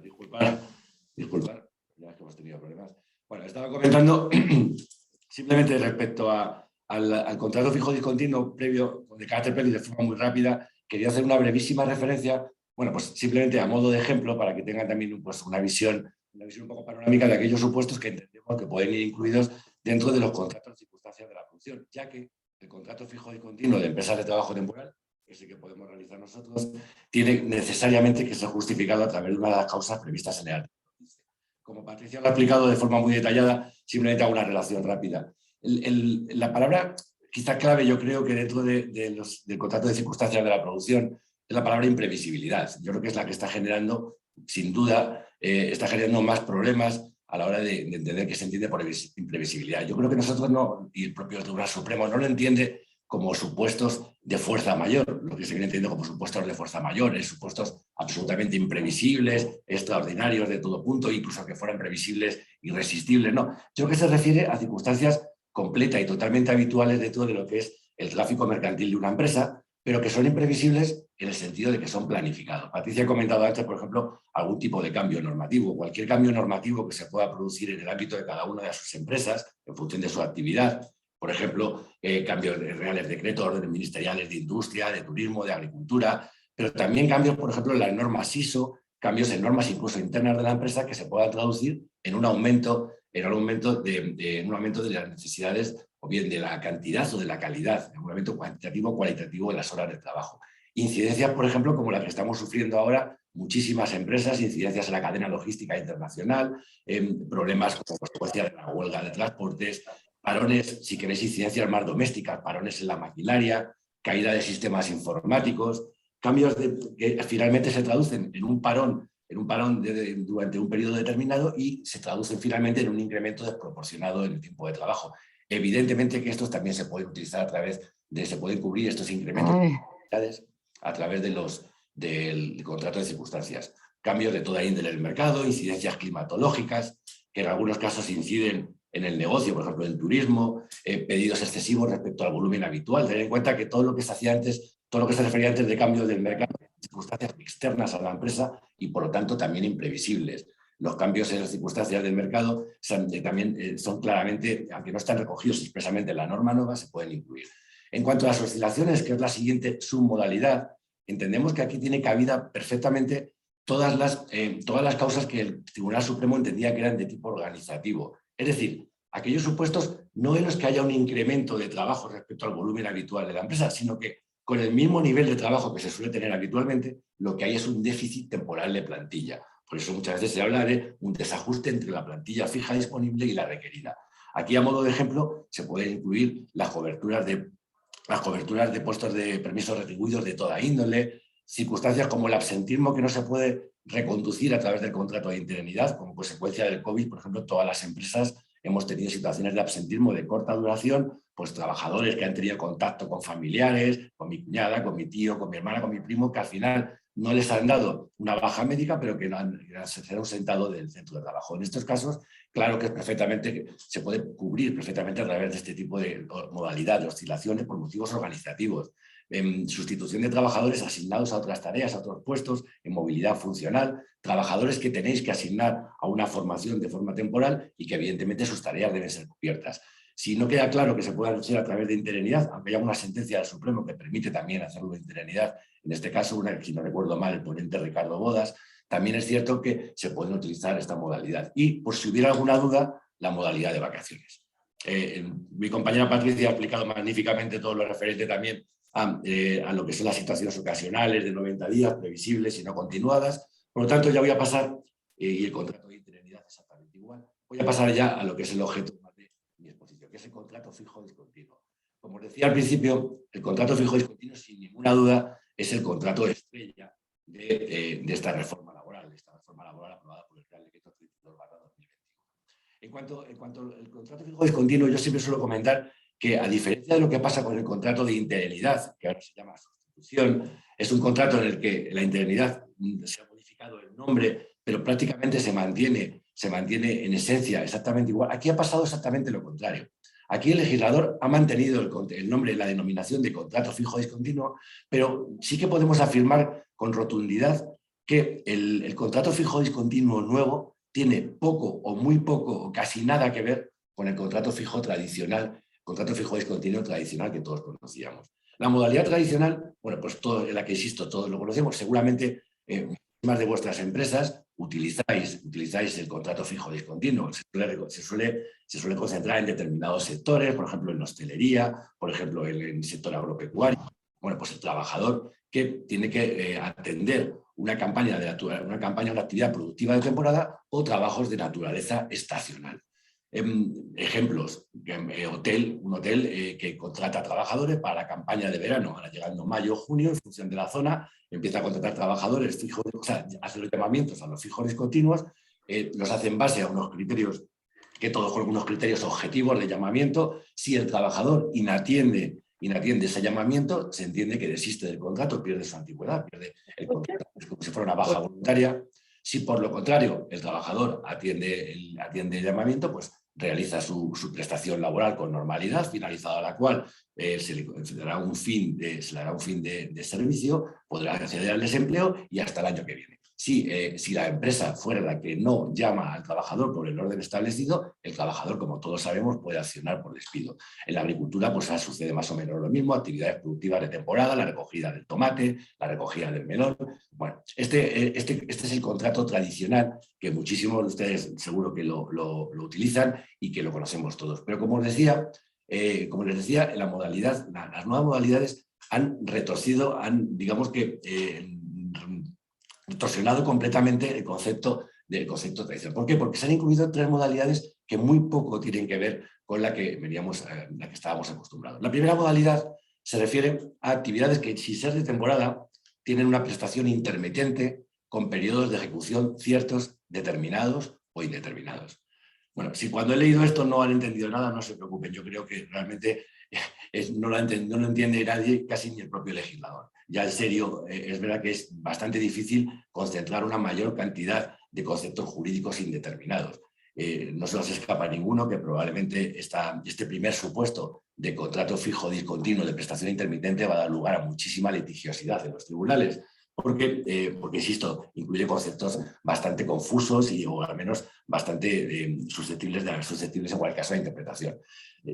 Disculpar, ya es que hemos tenido problemas. Bueno, estaba comentando simplemente respecto al contrato fijo discontinuo previo, de carácter previo y de forma muy rápida, quería hacer una brevísima referencia, bueno, pues simplemente a modo de ejemplo para que tengan también pues, una visión un poco panorámica de aquellos supuestos que entendemos que pueden ir incluidos dentro de los contratos de circunstancias de la producción, ya que el contrato fijo discontinuo de empresas de trabajo temporal, que es el que podemos realizar nosotros, tiene necesariamente que ser justificado a través de una de las causas previstas en el artículo 15. Como Patricia lo ha explicado de forma muy detallada, simplemente hago una relación rápida. La palabra quizá clave, yo creo que dentro del contrato de circunstancias de la producción, es la palabra imprevisibilidad. Yo creo que es la que está generando, sin duda, está generando más problemas a la hora de entender qué se entiende por imprevisibilidad. Yo creo que nosotros no, y el propio Tribunal Supremo no lo entiende como supuestos de fuerza mayor, lo que se viene entendiendo como supuestos de fuerza mayor, supuestos absolutamente imprevisibles, extraordinarios de todo punto, incluso que fueran previsibles, irresistibles. No, yo creo que se refiere a circunstancias completa y totalmente habituales dentro de lo que es el tráfico mercantil de una empresa, pero que son imprevisibles en el sentido de que son planificados. Patricia ha comentado antes, por ejemplo, algún tipo de cambio normativo. Cualquier cambio normativo que se pueda producir en el ámbito de cada una de sus empresas, en función de su actividad, por ejemplo, cambios de reales decretos, órdenes ministeriales de industria, de turismo, de agricultura, pero también cambios, por ejemplo, en las normas ISO, cambios en normas incluso internas de la empresa que se puedan traducir en un aumento de las necesidades o bien de la cantidad o de la calidad, en un aumento cuantitativo o cualitativo de las horas de trabajo. Incidencias, por ejemplo, como la que estamos sufriendo ahora, muchísimas empresas, incidencias en la cadena logística internacional, problemas como consecuencia de la huelga de transportes, parones, si queréis, incidencias más domésticas, parones en la maquinaria, caída de sistemas informáticos, cambios que finalmente se traducen en un parón durante un periodo determinado y se traducen finalmente en un incremento desproporcionado en el tiempo de trabajo. Evidentemente que estos también se pueden utilizar se pueden cubrir estos incrementos a través del contrato de circunstancias. Cambios de toda índole del mercado, incidencias climatológicas, que en algunos casos inciden en el negocio, por ejemplo, en el turismo, pedidos excesivos respecto al volumen habitual. Tener en cuenta que todo lo que se hacía antes, todo lo que se refería antes de cambios del mercado, circunstancias externas a la empresa y, por lo tanto, también imprevisibles. Los cambios en las circunstancias del mercado también son claramente, aunque no están recogidos expresamente en la norma nueva, se pueden incluir. En cuanto a las oscilaciones, que es la siguiente submodalidad, entendemos que aquí tiene cabida perfectamente todas las causas que el Tribunal Supremo entendía que eran de tipo organizativo. Es decir, aquellos supuestos no en los que haya un incremento de trabajo respecto al volumen habitual de la empresa, sino que con el mismo nivel de trabajo que se suele tener habitualmente, lo que hay es un déficit temporal de plantilla. Por eso muchas veces se habla de un desajuste entre la plantilla fija disponible y la requerida. Aquí, a modo de ejemplo, se pueden incluir las coberturas de puestos de permisos retribuidos de toda índole, circunstancias como el absentismo que no se puede reconducir a través del contrato de interinidad. Como consecuencia del COVID, por ejemplo, todas las empresas hemos tenido situaciones de absentismo de corta duración, pues trabajadores que han tenido contacto con familiares, con mi cuñada, con mi tío, con mi hermana, con mi primo, que al final no les han dado una baja médica, pero que se han ausentado del centro de trabajo. En estos casos, claro que se puede cubrir perfectamente a través de este tipo de modalidad de oscilaciones por motivos organizativos. En sustitución de trabajadores asignados a otras tareas, a otros puestos, en movilidad funcional, trabajadores que tenéis que asignar a una formación de forma temporal y que evidentemente sus tareas deben ser cubiertas. Si no queda claro que se pueda hacer a través de interinidad, aunque haya una sentencia del Supremo que permite también hacerlo de interinidad, en este caso, si no recuerdo mal, el ponente Ricardo Bodas, también es cierto que se puede utilizar esta modalidad. Y, por si hubiera alguna duda, la modalidad de vacaciones. Mi compañera Patricia ha explicado magníficamente todo lo referente también a lo que son las situaciones ocasionales de 90 días, previsibles y no continuadas. Por lo tanto, ya voy a pasar, y el contrato de interinidad exactamente igual, voy a pasar ya a lo que es el objeto de mi exposición, que es el contrato fijo discontinuo. Como os decía al principio, el contrato fijo discontinuo, sin ninguna duda, es el contrato estrella de esta reforma laboral, aprobada por el Real Decreto 32/2021. En cuanto al contrato fijo discontinuo, yo siempre suelo comentar que, a diferencia de lo que pasa con el contrato de interinidad, que ahora se llama sustitución, es un contrato en el que la interinidad se ha modificado el nombre, pero prácticamente se mantiene en esencia exactamente igual. Aquí ha pasado exactamente lo contrario. Aquí el legislador ha mantenido el nombre, la denominación de contrato fijo discontinuo, pero sí que podemos afirmar con rotundidad que el contrato fijo discontinuo nuevo tiene poco o muy poco o casi nada que ver con el contrato fijo tradicional, contrato fijo discontinuo tradicional que todos conocíamos. La modalidad tradicional, bueno, pues en la que, insisto, todos lo conocemos. Seguramente más de vuestras empresas utilizáis el contrato fijo discontinuo. Se suele concentrar en determinados sectores, por ejemplo, en hostelería, por ejemplo, en el sector agropecuario. Bueno, pues el trabajador que tiene que atender una campaña de actividad productiva de temporada o trabajos de naturaleza estacional. Ejemplos, un hotel que contrata trabajadores para la campaña de verano, ahora llegando mayo o junio, en función de la zona, empieza a contratar trabajadores fijos, o sea, hace los llamamientos a los fijos discontinuos, los hace en base a unos criterios, con unos criterios objetivos de llamamiento. Si el trabajador inatiende ese llamamiento, se entiende que desiste del contrato, pierde su antigüedad, pierde el contrato, es como si fuera una baja voluntaria. Si, por lo contrario, el trabajador atiende el llamamiento, pues realiza su prestación laboral con normalidad, finalizada la cual se le dará un fin de servicio, podrá acceder al desempleo y hasta el año que viene. Si la empresa fuera la que no llama al trabajador por el orden establecido, el trabajador, como todos sabemos, puede accionar por despido. En la agricultura pues sucede más o menos lo mismo, actividades productivas de temporada, la recogida del tomate, la recogida del melón. Bueno, este es el contrato tradicional que muchísimos de ustedes seguro que lo utilizan y que lo conocemos todos. Pero como les decía, las nuevas modalidades han retorcido, digamos que, retorsionado completamente el concepto tradicional. ¿Por qué? Porque se han incluido 3 modalidades que muy poco tienen que ver con la que estábamos acostumbrados. La primera modalidad se refiere a actividades que, sin ser de temporada, tienen una prestación intermitente con periodos de ejecución ciertos, determinados o indeterminados. Bueno, si cuando he leído esto no han entendido nada, no se preocupen. Yo creo que realmente no lo entiende nadie, casi ni el propio legislador. Ya en serio, es verdad que es bastante difícil concentrar una mayor cantidad de conceptos jurídicos indeterminados. No se nos escapa ninguno que probablemente este primer supuesto de contrato fijo discontinuo de prestación intermitente va a dar lugar a muchísima litigiosidad en los tribunales. Porque, insisto, incluye conceptos bastante confusos o al menos bastante susceptibles en cualquier caso de interpretación.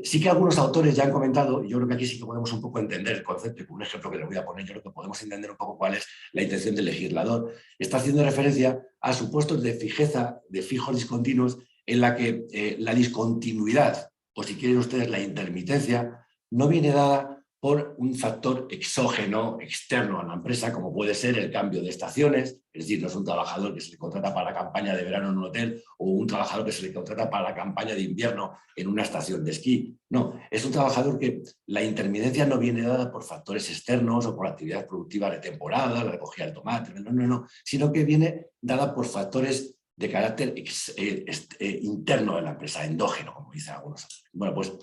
Sí que algunos autores ya han comentado, y yo creo que aquí sí que podemos un poco entender el concepto, y con un ejemplo que les voy a poner, yo creo que podemos entender un poco cuál es la intención del legislador. Está haciendo referencia a supuestos de fijeza, de fijos discontinuos, en la que la discontinuidad, o si quieren ustedes la intermitencia, no viene dada por un factor exógeno, externo a la empresa, como puede ser el cambio de estaciones, es decir, no es un trabajador que se le contrata para la campaña de verano en un hotel o un trabajador que se le contrata para la campaña de invierno en una estación de esquí. No, es un trabajador que la intermitencia no viene dada por factores externos o por actividades productivas de temporada, la recogida del tomate, no, sino que viene dada por factores de carácter interno de la empresa, endógeno, como dicen algunos. Bueno, pues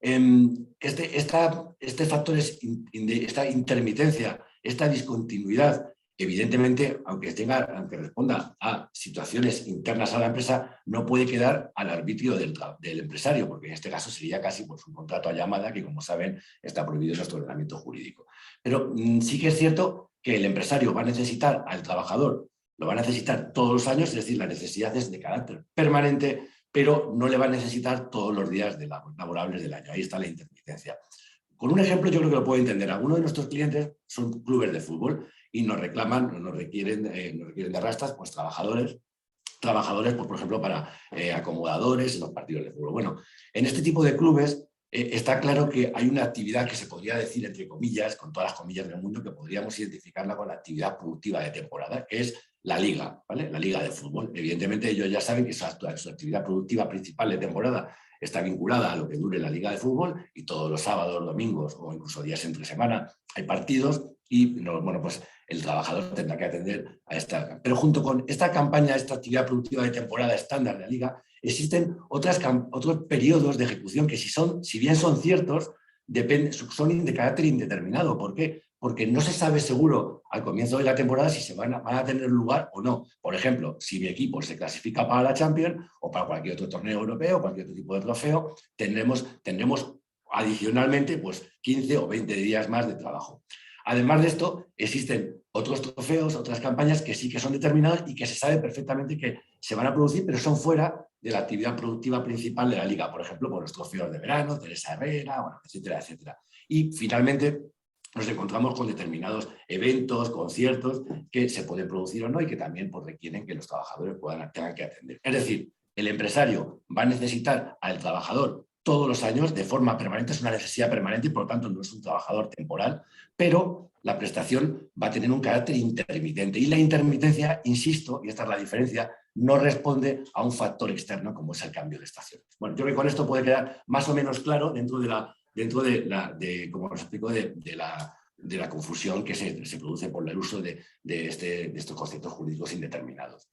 este factor, esta intermitencia, esta discontinuidad, evidentemente, aunque responda a situaciones internas a la empresa, no puede quedar al arbitrio del empresario, porque en este caso sería casi pues, un contrato a llamada que, como saben, está prohibido en nuestro ordenamiento jurídico. Pero sí que es cierto que el empresario va a necesitar al trabajador, lo va a necesitar todos los años, es decir, la necesidad es de carácter permanente, pero no le va a necesitar todos los días laborables del año. Ahí está la intermitencia. Con un ejemplo yo creo que lo puedo entender. Algunos de nuestros clientes son clubes de fútbol y nos reclaman, nos requieren de rastas, pues trabajadores, pues, por ejemplo, para acomodadores en los partidos de fútbol. Bueno, en este tipo de clubes está claro que hay una actividad que se podría decir, entre comillas, con todas las comillas del mundo, que podríamos identificarla con la actividad productiva de temporada, que es la liga, ¿vale? La liga de fútbol. Evidentemente ellos ya saben que su actividad productiva principal de temporada está vinculada a lo que dure la liga de fútbol y todos los sábados, domingos o incluso días entre semana hay partidos y bueno, pues el trabajador tendrá que atender a esta. Pero junto con esta campaña, esta actividad productiva de temporada estándar de la liga, existen otros periodos de ejecución que si bien son ciertos, son de carácter indeterminado. ¿Por qué? Porque no se sabe seguro al comienzo de la temporada si se van a tener lugar o no. Por ejemplo, si mi equipo se clasifica para la Champions o para cualquier otro torneo europeo, cualquier otro tipo de trofeo, tendremos adicionalmente pues, 15 o 20 días más de trabajo. Además de esto, existen otros trofeos, otras campañas que sí que son determinadas y que se sabe perfectamente que se van a producir, pero son fuera de la actividad productiva principal de la liga. Por ejemplo, por los trofeos de verano, Teresa Herrera, bueno, etcétera, etcétera. Y finalmente nos encontramos con determinados eventos, conciertos que se pueden producir o no y que también pues, requieren que los trabajadores tengan que atender. Es decir, el empresario va a necesitar al trabajador todos los años de forma permanente, es una necesidad permanente y por lo tanto no es un trabajador temporal, pero la prestación va a tener un carácter intermitente y la intermitencia, insisto, y esta es la diferencia, no responde a un factor externo como es el cambio de estaciones. Bueno, yo creo que con esto puede quedar más o menos claro dentro de como os explico, de la confusión que se produce por el uso de estos conceptos jurídicos indeterminados.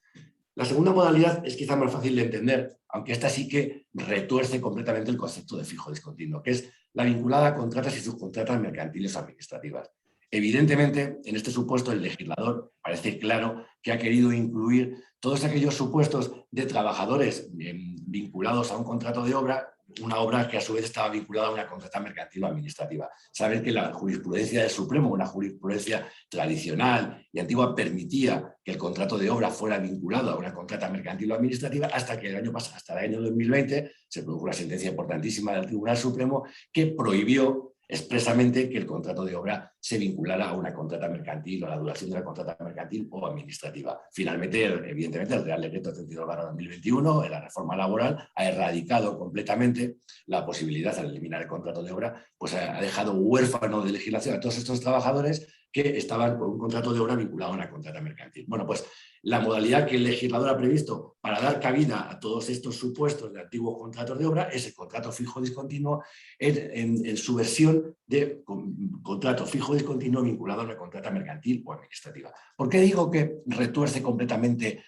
La segunda modalidad es quizá más fácil de entender, aunque esta sí que retuerce completamente el concepto de fijo discontinuo, que es la vinculada a contratas y subcontratas mercantiles o administrativas. Evidentemente, en este supuesto el legislador parece claro que ha querido incluir todos aquellos supuestos de trabajadores vinculados a un contrato de obra, una obra que a su vez estaba vinculada a una contrata mercantil o administrativa. Saben que la jurisprudencia del Supremo, una jurisprudencia tradicional y antigua, permitía que el contrato de obra fuera vinculado a una contrata mercantil o administrativa hasta que hasta el año 2020 se produjo una sentencia importantísima del Tribunal Supremo que prohibió expresamente que el contrato de obra se vinculara a una contrata mercantil o a la duración de la contrata mercantil o administrativa. Finalmente, evidentemente, el Real Decreto 32/2021, en la reforma laboral, ha erradicado completamente la posibilidad, al eliminar el contrato de obra, pues ha dejado huérfano de legislación a todos estos trabajadores que estaban con un contrato de obra vinculado a una contrata mercantil. Bueno, pues la modalidad que el legislador ha previsto para dar cabida a todos estos supuestos de antiguos contratos de obra es el contrato fijo discontinuo en su versión de contrato fijo discontinuo vinculado a una contrata mercantil o administrativa. ¿Por qué digo que retorsiona completamente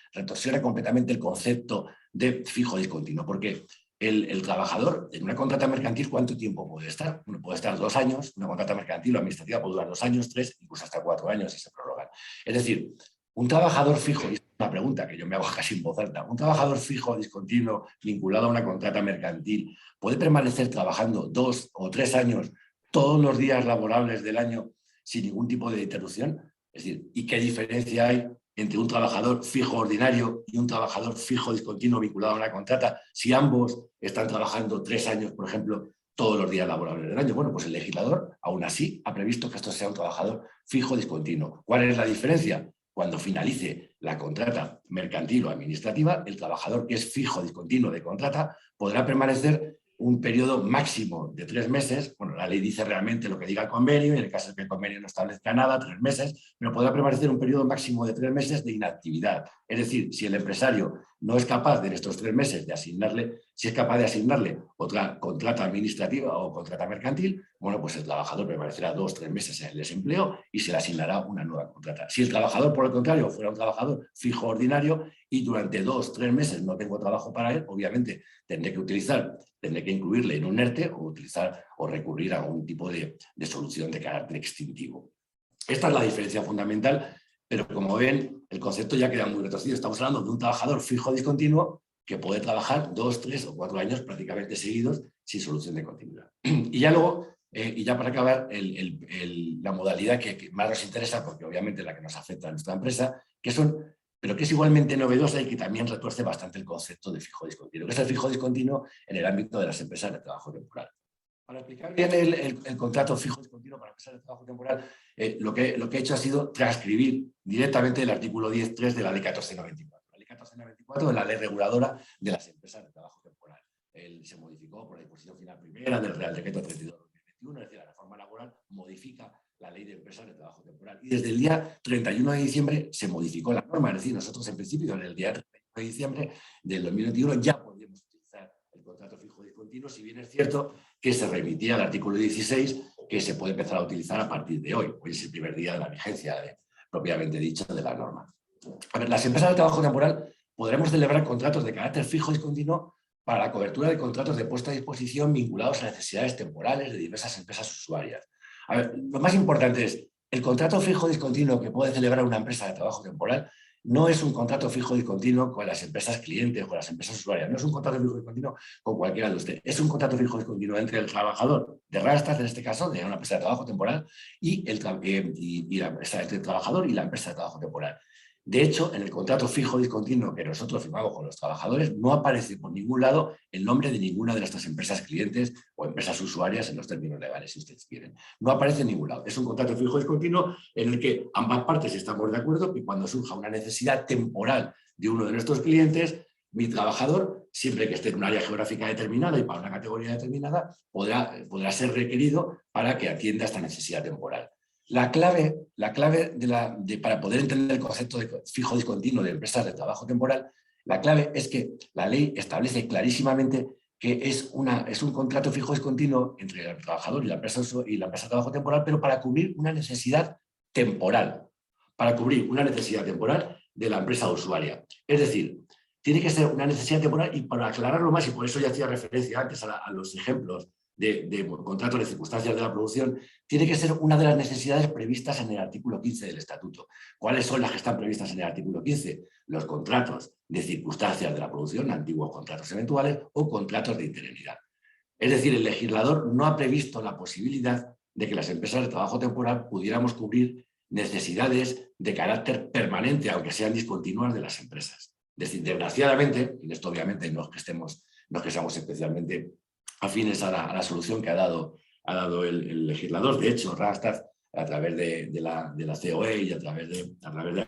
el concepto de fijo discontinuo? Porque el trabajador en una contrata mercantil, ¿cuánto tiempo puede estar? Bueno, puede estar 2 años, una contrata mercantil o administrativa puede durar 2 años, 3, incluso hasta 4 años si se prorrogan. Es decir, un trabajador fijo, y es una pregunta que yo me hago casi en voz alta, un trabajador fijo discontinuo vinculado a una contrata mercantil puede permanecer trabajando 2 o 3 años todos los días laborables del año sin ningún tipo de interrupción. Es decir, ¿y qué diferencia hay entre un trabajador fijo ordinario y un trabajador fijo discontinuo vinculado a una contrata si ambos están trabajando 3 años, por ejemplo, todos los días laborables del año? Bueno, pues el legislador aún así ha previsto que esto sea un trabajador fijo discontinuo. ¿Cuál es la diferencia? Cuando finalice la contrata mercantil o administrativa, el trabajador que es fijo discontinuo de contrata podrá permanecer un periodo máximo de 3 meses, bueno, la ley dice realmente lo que diga el convenio, y en el caso de que el convenio no establezca nada, 3 meses, pero podrá permanecer un periodo máximo de 3 meses de inactividad. Es decir, si el empresario no es capaz de en estos 3 meses de asignarle, si es capaz de asignarle otra contrata administrativa o contrata mercantil, bueno, pues el trabajador permanecerá 2 o 3 meses en el desempleo y se le asignará una nueva contrata. Si el trabajador, por el contrario, fuera un trabajador fijo ordinario y durante 2 o 3 meses no tengo trabajo para él, obviamente tendré que incluirle en un ERTE o recurrir a algún tipo de solución de carácter extintivo. Esta es la diferencia fundamental, pero como ven, el concepto ya queda muy retorcido. Estamos hablando de un trabajador fijo discontinuo que puede trabajar 2, 3 o 4 años prácticamente seguidos sin solución de continuidad. Y ya luego, y ya para acabar, la modalidad que más nos interesa, porque obviamente es la que nos afecta a nuestra empresa, pero que es igualmente novedosa y que también retuerce bastante el concepto de fijo discontinuo, que es el fijo discontinuo en el ámbito de las empresas de trabajo temporal. Para explicar bien el contrato fijo discontinuo para empresas de trabajo temporal, lo que he hecho ha sido transcribir directamente el artículo 10.3 de la Ley 1494. La Ley 1494 es la ley reguladora de las empresas de trabajo temporal. Se modificó por la disposición final primera del Real Decreto 32/2021, es decir, la reforma laboral modifica la ley de empresas de trabajo temporal. Y desde el día 31 de diciembre se modificó la norma, es decir, nosotros en principio en el día 31 de diciembre del 2021 ya podíamos utilizar el contrato fijo discontinuo, si bien es cierto que se remitía al artículo 16 que se puede empezar a utilizar a partir de hoy. Hoy es el primer día de la vigencia propiamente dicha de la norma. A ver, las empresas de trabajo temporal podremos celebrar contratos de carácter fijo discontinuo para la cobertura de contratos de puesta a disposición vinculados a necesidades temporales de diversas empresas usuarias. A ver, lo más importante es, el contrato fijo discontinuo que puede celebrar una empresa de trabajo temporal no es un contrato fijo discontinuo con las empresas clientes o con las empresas usuarias, no es un contrato fijo discontinuo con cualquiera de ustedes, es un contrato fijo discontinuo entre el trabajador de Randstad, en este caso, de una empresa de trabajo temporal, y el trabajador y la empresa de trabajo temporal. De hecho, en el contrato fijo discontinuo que nosotros firmamos con los trabajadores no aparece por ningún lado el nombre de ninguna de nuestras empresas clientes o empresas usuarias en los términos legales, si ustedes quieren. No aparece en ningún lado. Es un contrato fijo discontinuo en el que ambas partes estamos de acuerdo que cuando surja una necesidad temporal de uno de nuestros clientes, mi trabajador, siempre que esté en un área geográfica determinada y para una categoría determinada, podrá ser requerido para que atienda esta necesidad temporal. La clave para poder entender el concepto de fijo discontinuo de empresas de trabajo temporal, la clave es que la ley establece clarísimamente que es un contrato fijo discontinuo entre el trabajador y la empresa de trabajo temporal, pero para cubrir una necesidad temporal, de la empresa usuaria. Es decir, tiene que ser una necesidad temporal, y para aclararlo más, y por eso ya hacía referencia antes a los ejemplos de contratos de circunstancias de la producción, tiene que ser una de las necesidades previstas en el artículo 15 del Estatuto. ¿Cuáles son las que están previstas en el artículo 15? Los contratos de circunstancias de la producción, antiguos contratos eventuales o contratos de interinidad. Es decir, el legislador no ha previsto la posibilidad de que las empresas de trabajo temporal pudiéramos cubrir necesidades de carácter permanente, aunque sean discontinuas, de las empresas. Es decir, desgraciadamente, y esto obviamente no es que seamos especialmente afines a la solución que ha dado ha dado el legislador. De hecho, Randstad, a través de la COE y a través de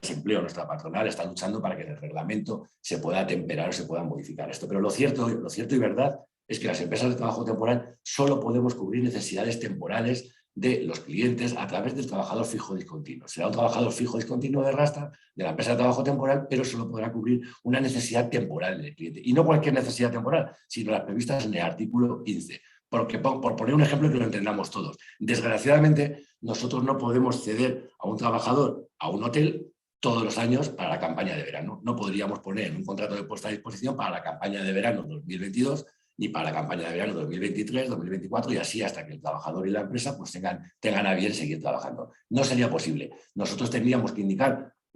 desempleo, nuestra patronal está luchando para que el reglamento se pueda atemperar o se pueda modificar esto. Pero lo cierto y verdad es que las empresas de trabajo temporal solo podemos cubrir necesidades temporales de los clientes a través del trabajador fijo discontinuo. Será un trabajador fijo discontinuo de Randstad, de la empresa de trabajo temporal, pero solo podrá cubrir una necesidad temporal del cliente. Y no cualquier necesidad temporal, sino las previstas en el artículo 15. Porque, por poner un ejemplo que lo entendamos todos, desgraciadamente nosotros no podemos ceder a un trabajador a un hotel todos los años para la campaña de verano. No podríamos poner un contrato de puesta a disposición para la campaña de verano 2022 ni para la campaña de verano 2023, 2024 y así hasta que el trabajador y la empresa pues tengan a bien seguir trabajando. No sería posible. Nosotros tendríamos que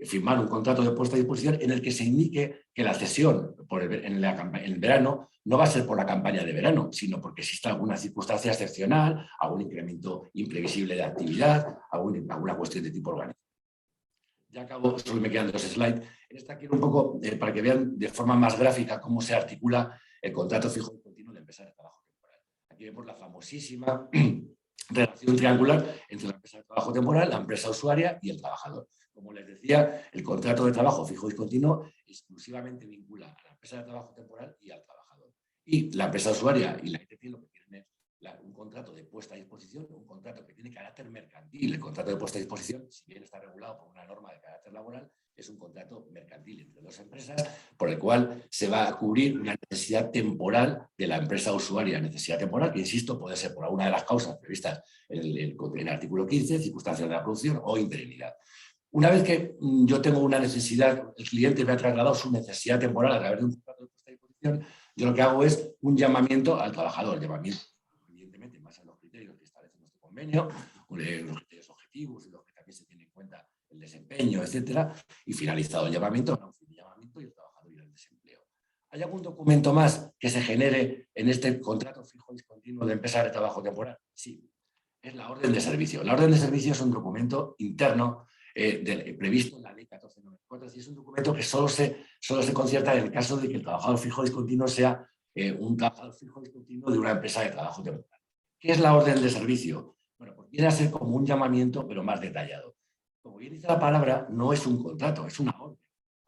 firmar un contrato de puesta a disposición en el que se indique que la cesión en el verano no va a ser por la campaña de verano, sino porque exista alguna circunstancia excepcional, algún incremento imprevisible de actividad, alguna cuestión de tipo orgánico. Ya acabo, solo me quedan 2 slides. En esta quiero un poco, para que vean de forma más gráfica cómo se articula el contrato fijo y continuo de empresa de trabajo temporal. Aquí vemos la famosísima relación triangular entre la empresa de trabajo temporal, la empresa usuaria y el trabajador. Como les decía, el contrato de trabajo fijo y continuo exclusivamente vincula a la empresa de trabajo temporal y al trabajador. Y la empresa usuaria y la ITT lo que quieren es un contrato de puesta a disposición, un contrato que tiene carácter mercantil. El contrato de puesta a disposición, si bien está regulado por una norma de carácter laboral, es un contrato mercantil entre 2 empresas por el cual se va a cubrir una necesidad temporal de la empresa usuaria. Necesidad temporal que, insisto, puede ser por alguna de las causas previstas en el artículo 15, circunstancias de la producción o interinidad. Una vez que yo tengo una necesidad, el cliente me ha trasladado su necesidad temporal a través de un contrato de puesta a disposición, yo lo que hago es un llamamiento al trabajador, llamamiento evidentemente más a los criterios que establece nuestro convenio, los criterios objetivos y los que también se tiene en cuenta el desempeño, etcétera, y finalizado el llamamiento, y el trabajador irá al desempleo. ¿Hay algún documento más que se genere en este contrato fijo discontinuo de empresa de trabajo temporal? Sí, es la orden de servicio. La orden de servicio es un documento interno previsto en la ley 1494 y es un documento que solo se concierta en el caso de que el trabajador fijo discontinuo sea un trabajador fijo discontinuo de una empresa de trabajo temporal. ¿Qué es la orden de servicio? Bueno, pues viene a ser como un llamamiento, pero más detallado. Como bien dice la palabra, no es un contrato, es una orden,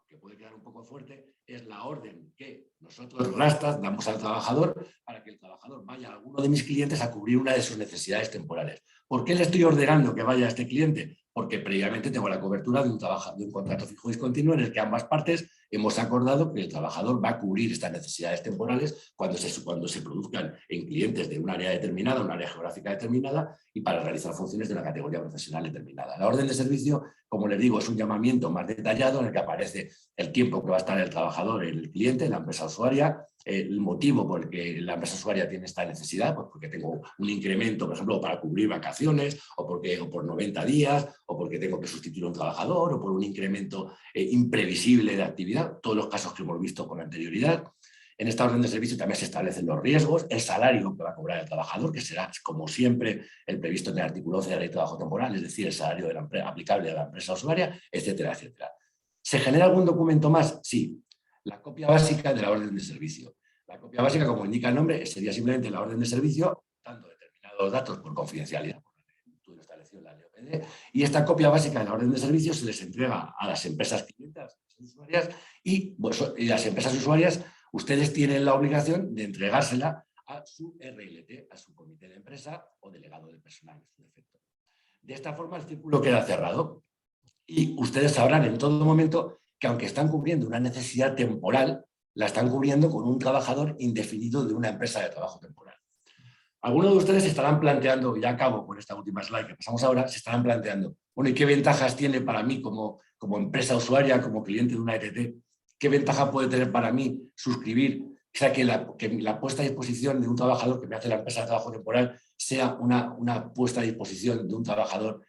que puede quedar un poco fuerte, es la orden que nosotros, Randstad, damos al trabajador para que el trabajador vaya a alguno de mis clientes a cubrir una de sus necesidades temporales. ¿Por qué le estoy ordenando que vaya a este cliente? Porque previamente tengo la cobertura de un contrato fijo discontinuo en el que ambas partes hemos acordado que el trabajador va a cubrir estas necesidades temporales cuando se produzcan en clientes de un área determinada, un área geográfica determinada y para realizar funciones de una categoría profesional determinada. La orden de servicio, como les digo, es un llamamiento más detallado en el que aparece el tiempo que va a estar el trabajador en el cliente, la empresa usuaria, el motivo por el que la empresa usuaria tiene esta necesidad, pues porque tengo un incremento, por ejemplo, para cubrir vacaciones o por 90 días o porque tengo que sustituir a un trabajador o por un incremento imprevisible de actividad, todos los casos que hemos visto con anterioridad. En esta orden de servicio también se establecen los riesgos, el salario que va a cobrar el trabajador, que será, como siempre, el previsto en el artículo 11 de la Ley de Trabajo Temporal, es decir, el salario aplicable a la empresa usuaria, etcétera, etcétera. ¿Se genera algún documento más? Sí. La copia básica de la orden de servicio. La copia básica, como indica el nombre, sería simplemente la orden de servicio, dando determinados datos por confidencialidad, por lo establecido en la LOPD, y esta copia básica de la orden de servicio se les entrega a las empresas clientas, usuarias, y las empresas usuarias, ustedes tienen la obligación de entregársela a su RLT, a su comité de empresa o delegado de personal, en su defecto. De esta forma, el círculo queda cerrado y ustedes sabrán en todo momento que aunque están cubriendo una necesidad temporal, la están cubriendo con un trabajador indefinido de una empresa de trabajo temporal. Algunos de ustedes se estarán planteando, ya acabo con esta última slide que pasamos ahora, se estarán planteando, bueno, ¿y qué ventajas tiene para mí como empresa usuaria, como cliente de una ETT? ¿Qué ventaja puede tener para mí suscribir? O sea, que la puesta a disposición de un trabajador que me hace la empresa de trabajo temporal sea una puesta a disposición de un trabajador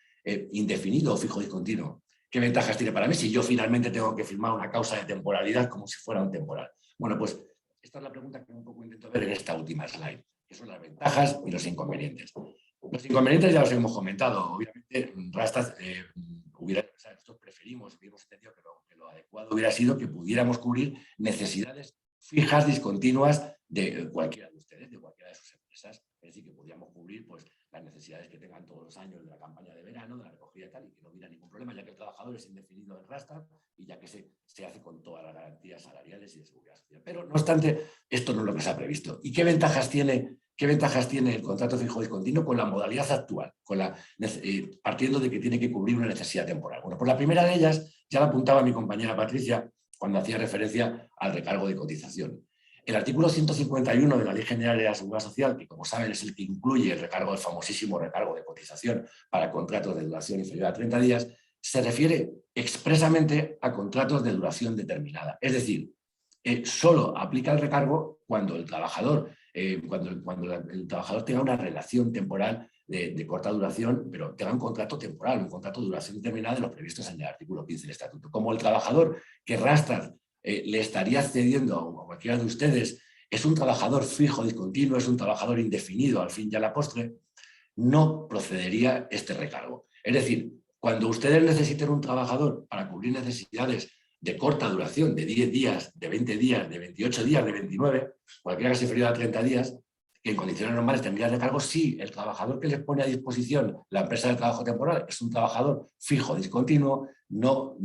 indefinido o fijo discontinuo. ¿Qué ventajas tiene para mí si yo finalmente tengo que firmar una causa de temporalidad como si fuera un temporal? Bueno, pues esta es la pregunta que un poco intento ver en esta última slide, que son las ventajas y los inconvenientes. Los inconvenientes ya los hemos comentado. Obviamente, Randstad nosotros preferimos, hubiéramos entendido que lo adecuado hubiera sido que pudiéramos cubrir necesidades fijas, discontinuas de cualquiera de ustedes, de cualquiera de sus empresas. Es decir, que podíamos cubrir pues, las necesidades que tengan todos los años de la campaña de verano, de la recogida y tal, y que no hubiera ningún problema, ya que el trabajador es indefinido en Rastad y ya que se hace con todas las garantías salariales y de seguridad social. Pero, no obstante, esto no es lo que se ha previsto. ¿Y qué ventajas tiene el contrato fijo discontinuo con la modalidad actual, partiendo de que tiene que cubrir una necesidad temporal? Bueno, pues la primera de ellas ya la apuntaba mi compañera Patricia cuando hacía referencia al recargo de cotización. El artículo 151 de la Ley General de la Seguridad Social, que como saben es el que incluye el recargo, el famosísimo recargo de cotización para contratos de duración inferior a 30 días, se refiere expresamente a contratos de duración determinada. Es decir, solo aplica el recargo cuando el trabajador, el trabajador tenga una relación temporal de corta duración, pero tenga un contrato temporal, un contrato de duración determinada de los previstos en el artículo 15 del Estatuto. Como el trabajador que Rastad le estaría cediendo a cualquiera de ustedes es un trabajador fijo, discontinuo, es un trabajador indefinido, al fin y a la postre, no procedería este recargo. Es decir, cuando ustedes necesiten un trabajador para cubrir necesidades de corta duración, de 10 días, de 20 días, de 28 días, de 29, cualquiera que sea inferior a 30 días, que en condiciones normales tendría el recargo, sí, el trabajador que les pone a disposición la empresa de trabajo temporal es un trabajador fijo, discontinuo, no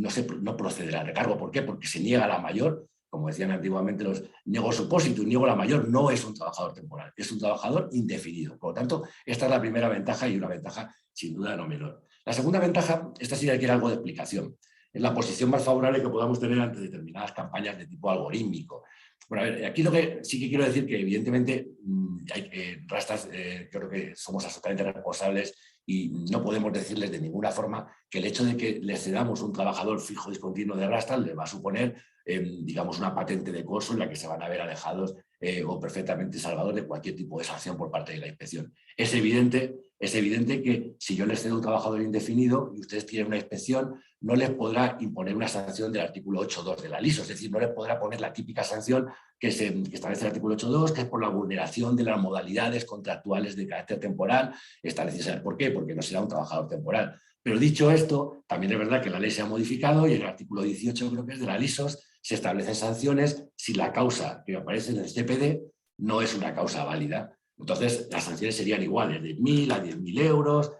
procederá al recargo. ¿Por qué? Porque se niega la mayor, como decían antiguamente los niego supósito, niego la mayor, no es un trabajador temporal, es un trabajador indefinido. Por lo tanto, esta es la primera ventaja y una ventaja sin duda no menor. La segunda ventaja, esta sí requiere algo de explicación, es la posición más favorable que podamos tener ante determinadas campañas de tipo algorítmico. Bueno, a ver, aquí lo que sí que quiero decir que evidentemente Rastad creo que somos absolutamente responsables y no podemos decirles de ninguna forma que el hecho de que les cedamos un trabajador fijo discontinuo de Rastad le va a suponer, digamos, una patente de coso en la que se van a ver alejados o perfectamente salvados de cualquier tipo de sanción por parte de la inspección. Es evidente que si yo les cedo un trabajador indefinido y ustedes tienen una inspección, no les podrá imponer una sanción del artículo 8.2 de la LISO, es decir, no les podrá poner la típica sanción que establece el artículo 8.2, que es por la vulneración de las modalidades contractuales de carácter temporal establecidas. ¿Por qué? Porque no será un trabajador temporal. Pero dicho esto, también es verdad que la ley se ha modificado y en el artículo 18, creo que es de la LISOS, se establecen sanciones si la causa que aparece en el CPD no es una causa válida. Entonces, las sanciones serían iguales, de 1.000 a 10.000 euros,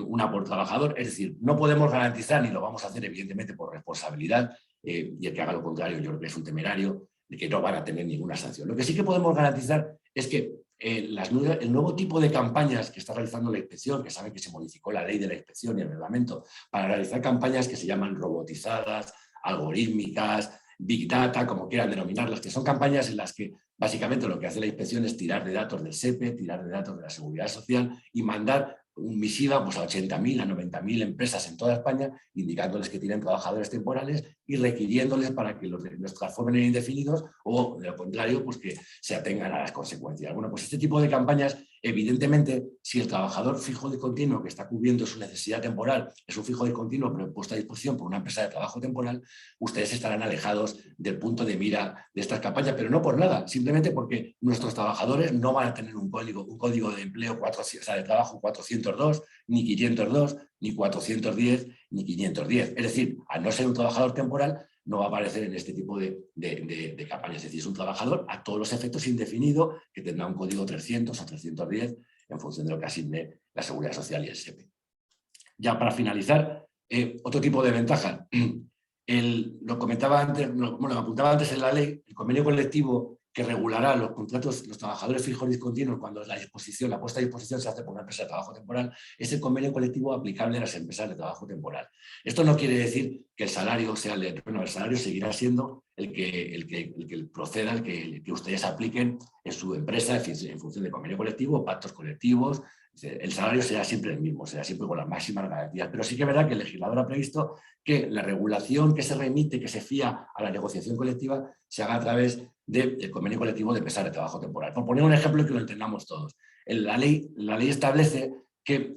una por trabajador. Es decir, no podemos garantizar, ni lo vamos a hacer evidentemente por responsabilidad, y el que haga lo contrario yo creo que es un temerario, de que no van a tener ninguna sanción. Lo que sí que podemos garantizar es que el nuevo tipo de campañas que está realizando la inspección, que saben que se modificó la ley de la inspección y el reglamento para realizar campañas que se llaman robotizadas, algorítmicas, Big Data, como quieran denominarlas, que son campañas en las que básicamente lo que hace la inspección es tirar de datos del SEPE, tirar de datos de la Seguridad Social y mandar un misiva pues, a 80.000, a 90.000 empresas en toda España, indicándoles que tienen trabajadores temporales y requiriéndoles para que los transformen en indefinidos o, de lo contrario, pues que se atengan a las consecuencias. Bueno, pues este tipo de campañas, evidentemente, si el trabajador fijo discontinuo que está cubriendo su necesidad temporal es un fijo discontinuo pero puesto a disposición por una empresa de trabajo temporal, ustedes estarán alejados del punto de mira de estas campañas, pero no por nada, simplemente porque nuestros trabajadores no van a tener un código de empleo, de trabajo 402, ni 502, ni 410, ni 510. Es decir, al no ser un trabajador temporal, no va a aparecer en este tipo de campañas. Es decir, es un trabajador a todos los efectos indefinido que tendrá un código 300 o 310 en función de lo que asigne la Seguridad Social y el SEPE. Ya para finalizar, otro tipo de ventaja. Lo comentaba antes, lo apuntaba antes en la ley, el convenio colectivo que regulará los contratos, los trabajadores fijos discontinuos cuando la puesta a disposición se hace por una empresa de trabajo temporal, es el convenio colectivo aplicable a las empresas de trabajo temporal. Esto no quiere decir que el salario sea el salario seguirá siendo el que proceda, el que ustedes apliquen en su empresa en función de convenio colectivo, pactos colectivos. El salario será siempre el mismo, será siempre con las máximas garantías, pero sí que es verdad que el legislador ha previsto que la regulación que se remite, que se fía a la negociación colectiva, se haga a través del convenio colectivo de empresas de trabajo temporal. Por poner un ejemplo y que lo entendamos todos. La ley establece que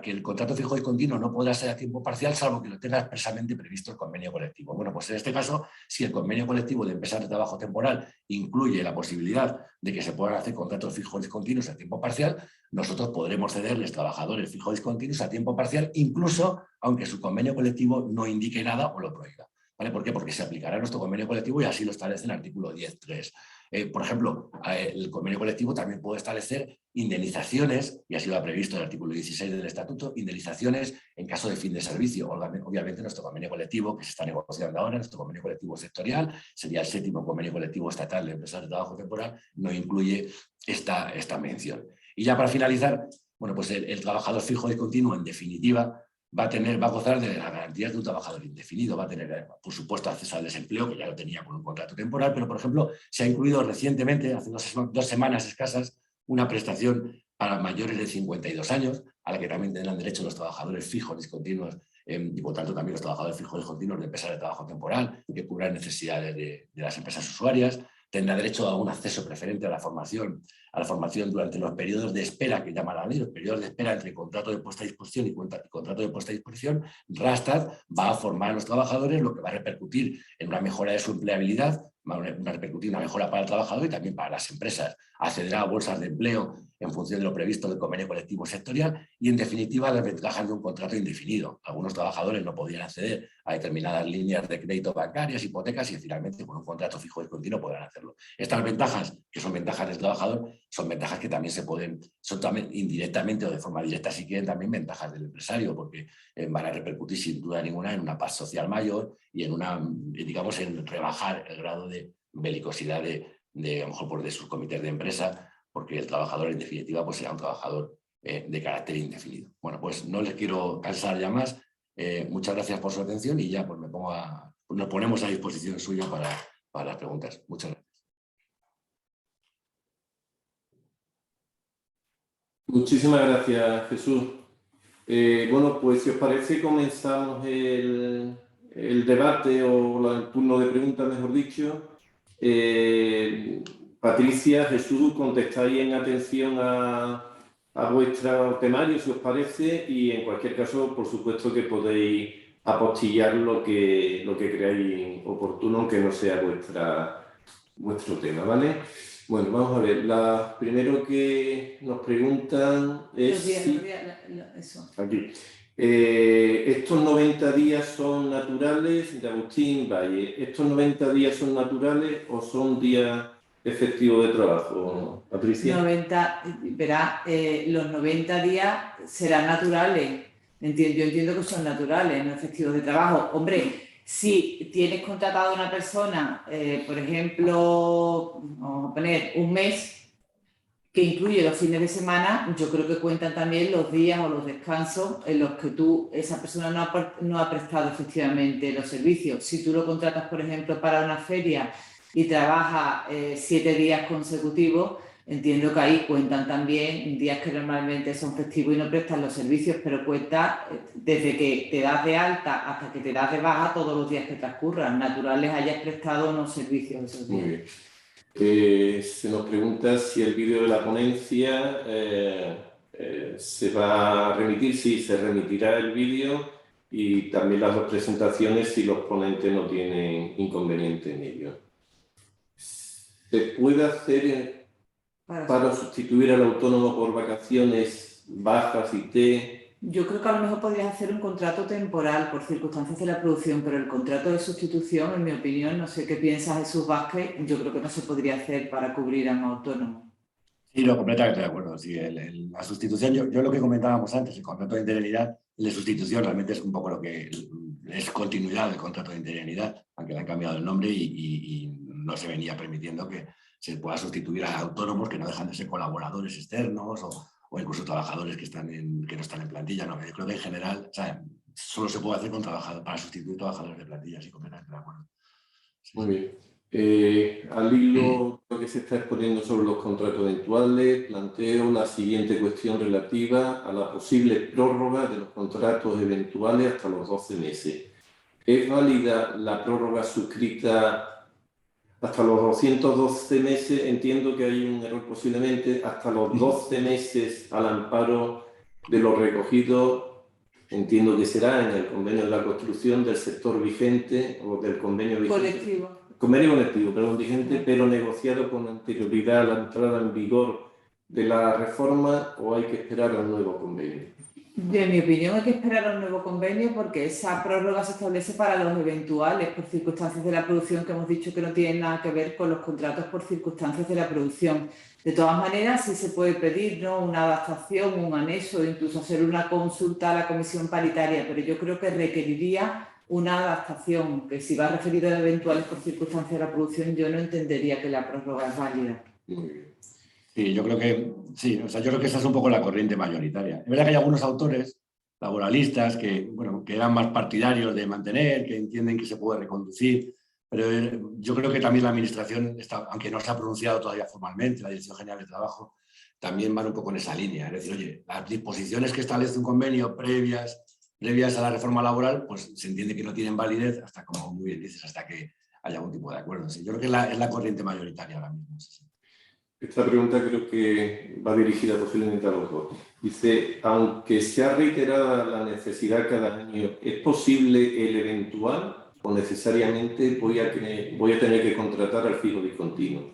que el contrato fijo y continuo no podrá ser a tiempo parcial salvo que lo tenga expresamente previsto el convenio colectivo. Bueno, pues en este caso, si el convenio colectivo de empresas de trabajo temporal incluye la posibilidad de que se puedan hacer contratos fijos discontinuos a tiempo parcial, nosotros podremos cederles trabajadores fijos discontinuos a tiempo parcial, incluso aunque su convenio colectivo no indique nada o lo prohíba. ¿Vale? ¿Por qué? Porque se aplicará a nuestro convenio colectivo y así lo establece el artículo 10.3. Por ejemplo, el convenio colectivo también puede establecer indemnizaciones, y así lo ha previsto el artículo 16 del Estatuto, indemnizaciones en caso de fin de servicio. Obviamente nuestro convenio colectivo, que se está negociando ahora, nuestro convenio colectivo sectorial, sería el 7º convenio colectivo estatal de empresas de trabajo temporal, no incluye esta mención. Y ya para finalizar, bueno, pues el trabajador fijo y continuo, en definitiva, va a gozar de las garantías de un trabajador indefinido, va a tener, por supuesto, acceso al desempleo, que ya lo tenía con un contrato temporal, pero, por ejemplo, se ha incluido recientemente, hace 2 semanas escasas, una prestación para mayores de 52 años, a la que también tendrán derecho los trabajadores fijos discontinuos y, por tanto, también los trabajadores fijos discontinuos de empresas de trabajo temporal, que cubran necesidades de las empresas usuarias. Tendrá derecho a un acceso preferente a la formación durante los periodos de espera que llama la ley, los periodos de espera entre contrato de puesta a disposición y contrato de puesta a disposición. Rastad va a formar a los trabajadores, lo que va a repercutir en una mejora de su empleabilidad, va a repercutir una mejora para el trabajador y también para las empresas. Accederá a bolsas de empleo en función de lo previsto en el convenio colectivo sectorial y, en definitiva, las ventajas de un contrato indefinido. Algunos trabajadores no podían acceder a determinadas líneas de crédito bancarias, hipotecas, y finalmente con un contrato fijo y continuo podrán hacerlo. Estas ventajas, que son ventajas del trabajador, son ventajas que también son también indirectamente o de forma directa, si quieren, también ventajas del empresario, porque van a repercutir sin duda ninguna en una paz social mayor y digamos, en rebajar el grado de belicosidad a lo mejor de sus comités de empresa, porque el trabajador, en definitiva, pues será un trabajador de carácter indefinido. Bueno, pues no les quiero cansar ya más. Muchas gracias por su atención y ya pues nos ponemos a disposición suya para las preguntas. Muchas gracias. Muchísimas gracias, Jesús. Bueno, pues si os parece, comenzamos el debate o el turno de preguntas, mejor dicho. Patricia, Jesús, contestáis en atención a vuestro temario, si os parece, y en cualquier caso, por supuesto que podéis apostillar lo que creáis oportuno, aunque no sea vuestro tema, ¿vale? Bueno, vamos a ver. Primero que nos preguntan es aquí. Estos 90 días son naturales, de Agustín Valle. ¿Estos 90 días son naturales o son días efectivos de trabajo, Patricia? Los 90 días serán naturales. Yo entiendo que son naturales, no efectivos de trabajo. Hombre, si tienes contratado a una persona, por ejemplo, vamos a poner un mes, que incluye los fines de semana, yo creo que cuentan también los días o los descansos en los que esa persona no ha prestado efectivamente los servicios. Si tú lo contratas, por ejemplo, para una feria y trabaja 7 días consecutivos, entiendo que ahí cuentan también días que normalmente son festivos y no prestan los servicios, pero cuenta desde que te das de alta hasta que te das de baja todos los días que transcurran, naturales hayas prestado unos servicios esos días. Muy bien. Se nos pregunta si el vídeo de la ponencia se va a remitir. Sí, se remitirá el vídeo y también las 2 presentaciones si los ponentes no tienen inconveniente en ello. ¿Se puede hacer para sustituir al autónomo por vacaciones, bajas, IT? Yo creo que a lo mejor podrías hacer un contrato temporal por circunstancias de la producción, pero el contrato de sustitución, en mi opinión, no sé qué piensa Jesús Vázquez, yo creo que no se podría hacer para cubrir a un autónomo. Sí, completamente de acuerdo. Sí, la sustitución, yo lo que comentábamos antes, el contrato de interinidad, el de sustitución realmente es un poco lo que es continuidad del contrato de interinidad, aunque le han cambiado el nombre y no se venía permitiendo que se pueda sustituir a autónomos que no dejan de ser colaboradores externos o incluso trabajadores que no están en plantilla. No, yo creo que en general, solo se puede hacer para sustituir trabajadores de plantilla, sí, completamente de acuerdo. Sí. Muy bien. Al hilo de lo que se está exponiendo sobre los contratos eventuales, planteo la siguiente cuestión relativa a la posible prórroga de los contratos eventuales hasta los 12 meses. ¿Es válida la prórroga suscrita hasta los 212 meses? Entiendo que hay un error posiblemente, hasta los 12 meses al amparo de lo recogido, entiendo que será en el convenio de la construcción del sector vigente o del convenio vigente. Convenio colectivo, perdón, vigente, pero negociado con anterioridad a la entrada en vigor de la reforma, o hay que esperar al nuevo convenio. En mi opinión hay que esperar a un nuevo convenio porque esa prórroga se establece para los eventuales por circunstancias de la producción que hemos dicho que no tienen nada que ver con los contratos por circunstancias de la producción. De todas maneras, sí se puede pedir, ¿no?, una adaptación, un anexo, incluso hacer una consulta a la comisión paritaria, pero yo creo que requeriría una adaptación, que si va referido a eventuales por circunstancias de la producción, yo no entendería que la prórroga es válida. Muy bien. Sí, yo creo que sí, o sea, yo creo que esa es un poco la corriente mayoritaria. Es verdad que hay algunos autores laboralistas que, bueno, que eran más partidarios de mantener, que entienden que se puede reconducir, pero yo creo que también la Administración, aunque no se ha pronunciado todavía formalmente, la Dirección General de Trabajo, también van un poco en esa línea. Es decir, oye, las disposiciones que establece un convenio previas a la reforma laboral, pues se entiende que no tienen validez hasta, como muy bien dices, hasta que haya algún tipo de acuerdo. Sí, yo creo que es la corriente mayoritaria ahora mismo. Sí. Esta pregunta creo que va dirigida posiblemente a los dos. Dice, aunque sea reiterada la necesidad cada año, ¿es posible el eventual o necesariamente voy a tener que contratar al fijo discontinuo?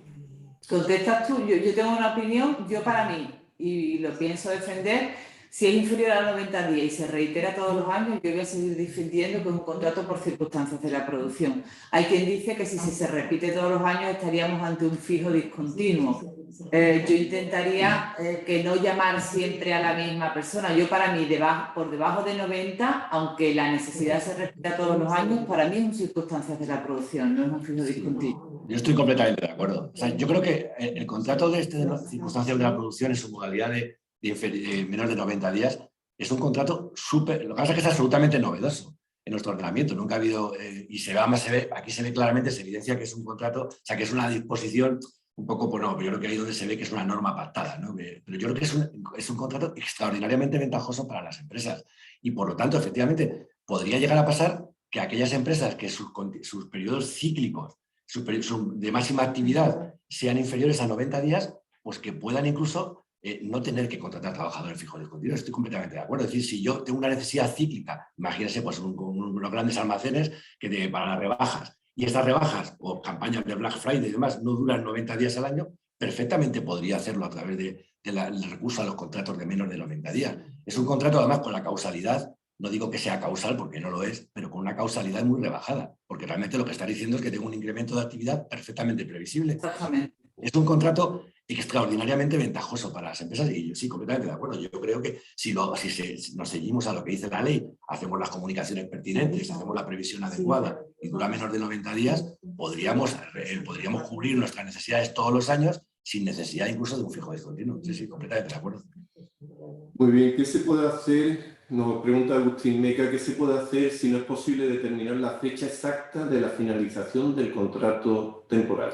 Contestas tú, yo tengo una opinión, yo para mí, y lo pienso defender, si es inferior a 90 días y se reitera todos los años, yo voy a seguir defendiendo que es un contrato por circunstancias de la producción. Hay quien dice que si se repite todos los años estaríamos ante un fijo discontinuo. Yo intentaría que no llamar siempre a la misma persona. Yo para mí, por debajo de 90, aunque la necesidad se repita todos los años, para mí es un circunstancias de la producción, no es un fijo discontinuo. Yo estoy completamente de acuerdo. O sea, yo creo que el contrato de las circunstancias de la producción en su modalidad de menos de 90 días es un contrato súper. Lo que pasa es que es absolutamente novedoso en nuestro ordenamiento. Nunca ha habido, y además aquí se ve claramente, se evidencia que es un contrato, o sea, que es una disposición un poco, pues no, pero yo creo que ahí donde se ve que es una norma pactada, ¿no? Pero yo creo que es un contrato extraordinariamente ventajoso para las empresas. Y por lo tanto, efectivamente, podría llegar a pasar que aquellas empresas que sus periodos cíclicos de máxima actividad sean inferiores a 90 días, pues que puedan incluso no tener que contratar trabajadores fijos discontinuos. Estoy completamente de acuerdo. Es decir, si yo tengo una necesidad cíclica, imagínense pues unos grandes almacenes para las rebajas, y estas rebajas o campañas de Black Friday y demás no duran 90 días al año, perfectamente podría hacerlo a través del recurso a los contratos de menos de 90 días. Es un contrato además con la causalidad. No digo que sea causal porque no lo es, pero con una causalidad muy rebajada, porque realmente lo que está diciendo es que tengo un incremento de actividad perfectamente previsible. Exactamente. Es un contrato extraordinariamente ventajoso para las empresas y yo sí, completamente de acuerdo. Yo creo que si nos seguimos a lo que dice la ley, hacemos las comunicaciones pertinentes, hacemos la previsión adecuada y dura menos de 90 días, podríamos cubrir nuestras necesidades todos los años sin necesidad incluso de un fijo discontinuo. Sí, completamente de acuerdo. Muy bien, ¿qué se puede hacer? Nos pregunta Agustín Meca, ¿qué se puede hacer si no es posible determinar la fecha exacta de la finalización del contrato temporal?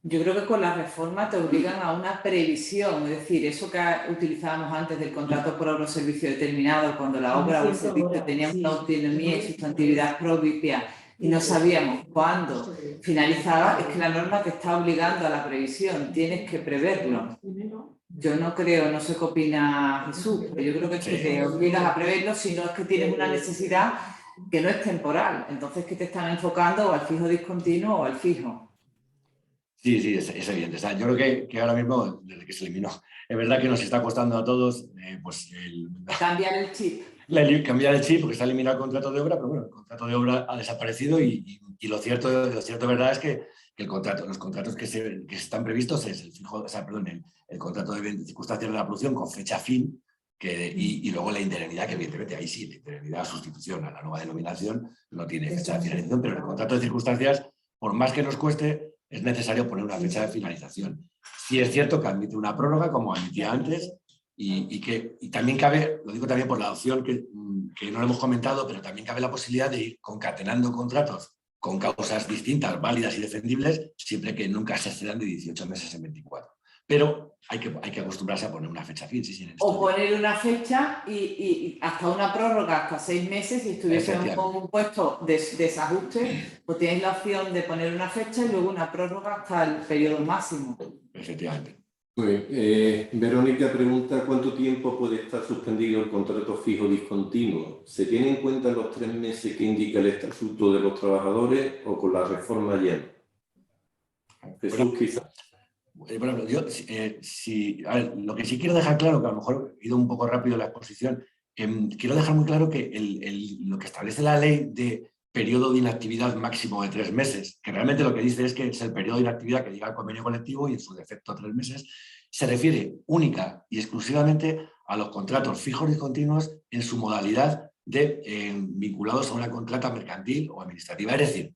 Yo creo que con la reforma te obligan a una previsión, es decir, eso que utilizábamos antes del contrato por obra o servicio determinado, cuando la obra o el servicio tenía una autonomía y sustantividad propia y no sabíamos cuándo finalizaba, es que la norma te está obligando a la previsión, tienes que preverlo. Yo no creo, no sé qué opina Jesús, pero yo creo que es que te obligas a preverlo si no es que tienes una necesidad que no es temporal, entonces que te están enfocando o al fijo discontinuo o al fijo. Sí, es evidente. O sea, yo creo que ahora mismo, desde que se eliminó, es verdad que nos está costando a todos pues cambiar el chip. Cambiar el chip porque se ha eliminado el contrato de obra, pero bueno, el contrato de obra ha desaparecido y lo cierto verdad es que los contratos que están previstos es el contrato de circunstancias de la producción con fecha fin y luego la indemnidad, que evidentemente ahí sí, la indemnidad sustitución a la nueva denominación no tiene fecha de finalización, pero el contrato de circunstancias, por más que nos cueste, es necesario poner una fecha de finalización. Sí es cierto que admite una prórroga, como admitía antes, y también cabe, lo digo también por la opción que no lo hemos comentado, pero también cabe la posibilidad de ir concatenando contratos con causas distintas, válidas y defendibles, siempre que nunca se excedan de 18 meses en 24. Pero hay que acostumbrarse a poner una fecha fin. O poner una fecha y hasta una prórroga, hasta 6 meses, si estuviese con un puesto de desajuste, pues tienes la opción de poner una fecha y luego una prórroga hasta el periodo máximo. Efectivamente. Muy bien. Verónica pregunta ¿cuánto tiempo puede estar suspendido el contrato fijo discontinuo? ¿Se tiene en cuenta los 3 meses que indica el estatuto de los trabajadores o con la reforma ya? Jesús, quizás. Por ejemplo, yo, lo que sí quiero dejar claro, que a lo mejor he ido un poco rápido en la exposición, quiero dejar muy claro que lo que establece la ley de periodo de inactividad máximo de 3 meses, que realmente lo que dice es que es el periodo de inactividad que diga el convenio colectivo y en su defecto 3 meses, se refiere única y exclusivamente a los contratos fijos y continuos en su modalidad de vinculados a una contrata mercantil o administrativa. Es decir,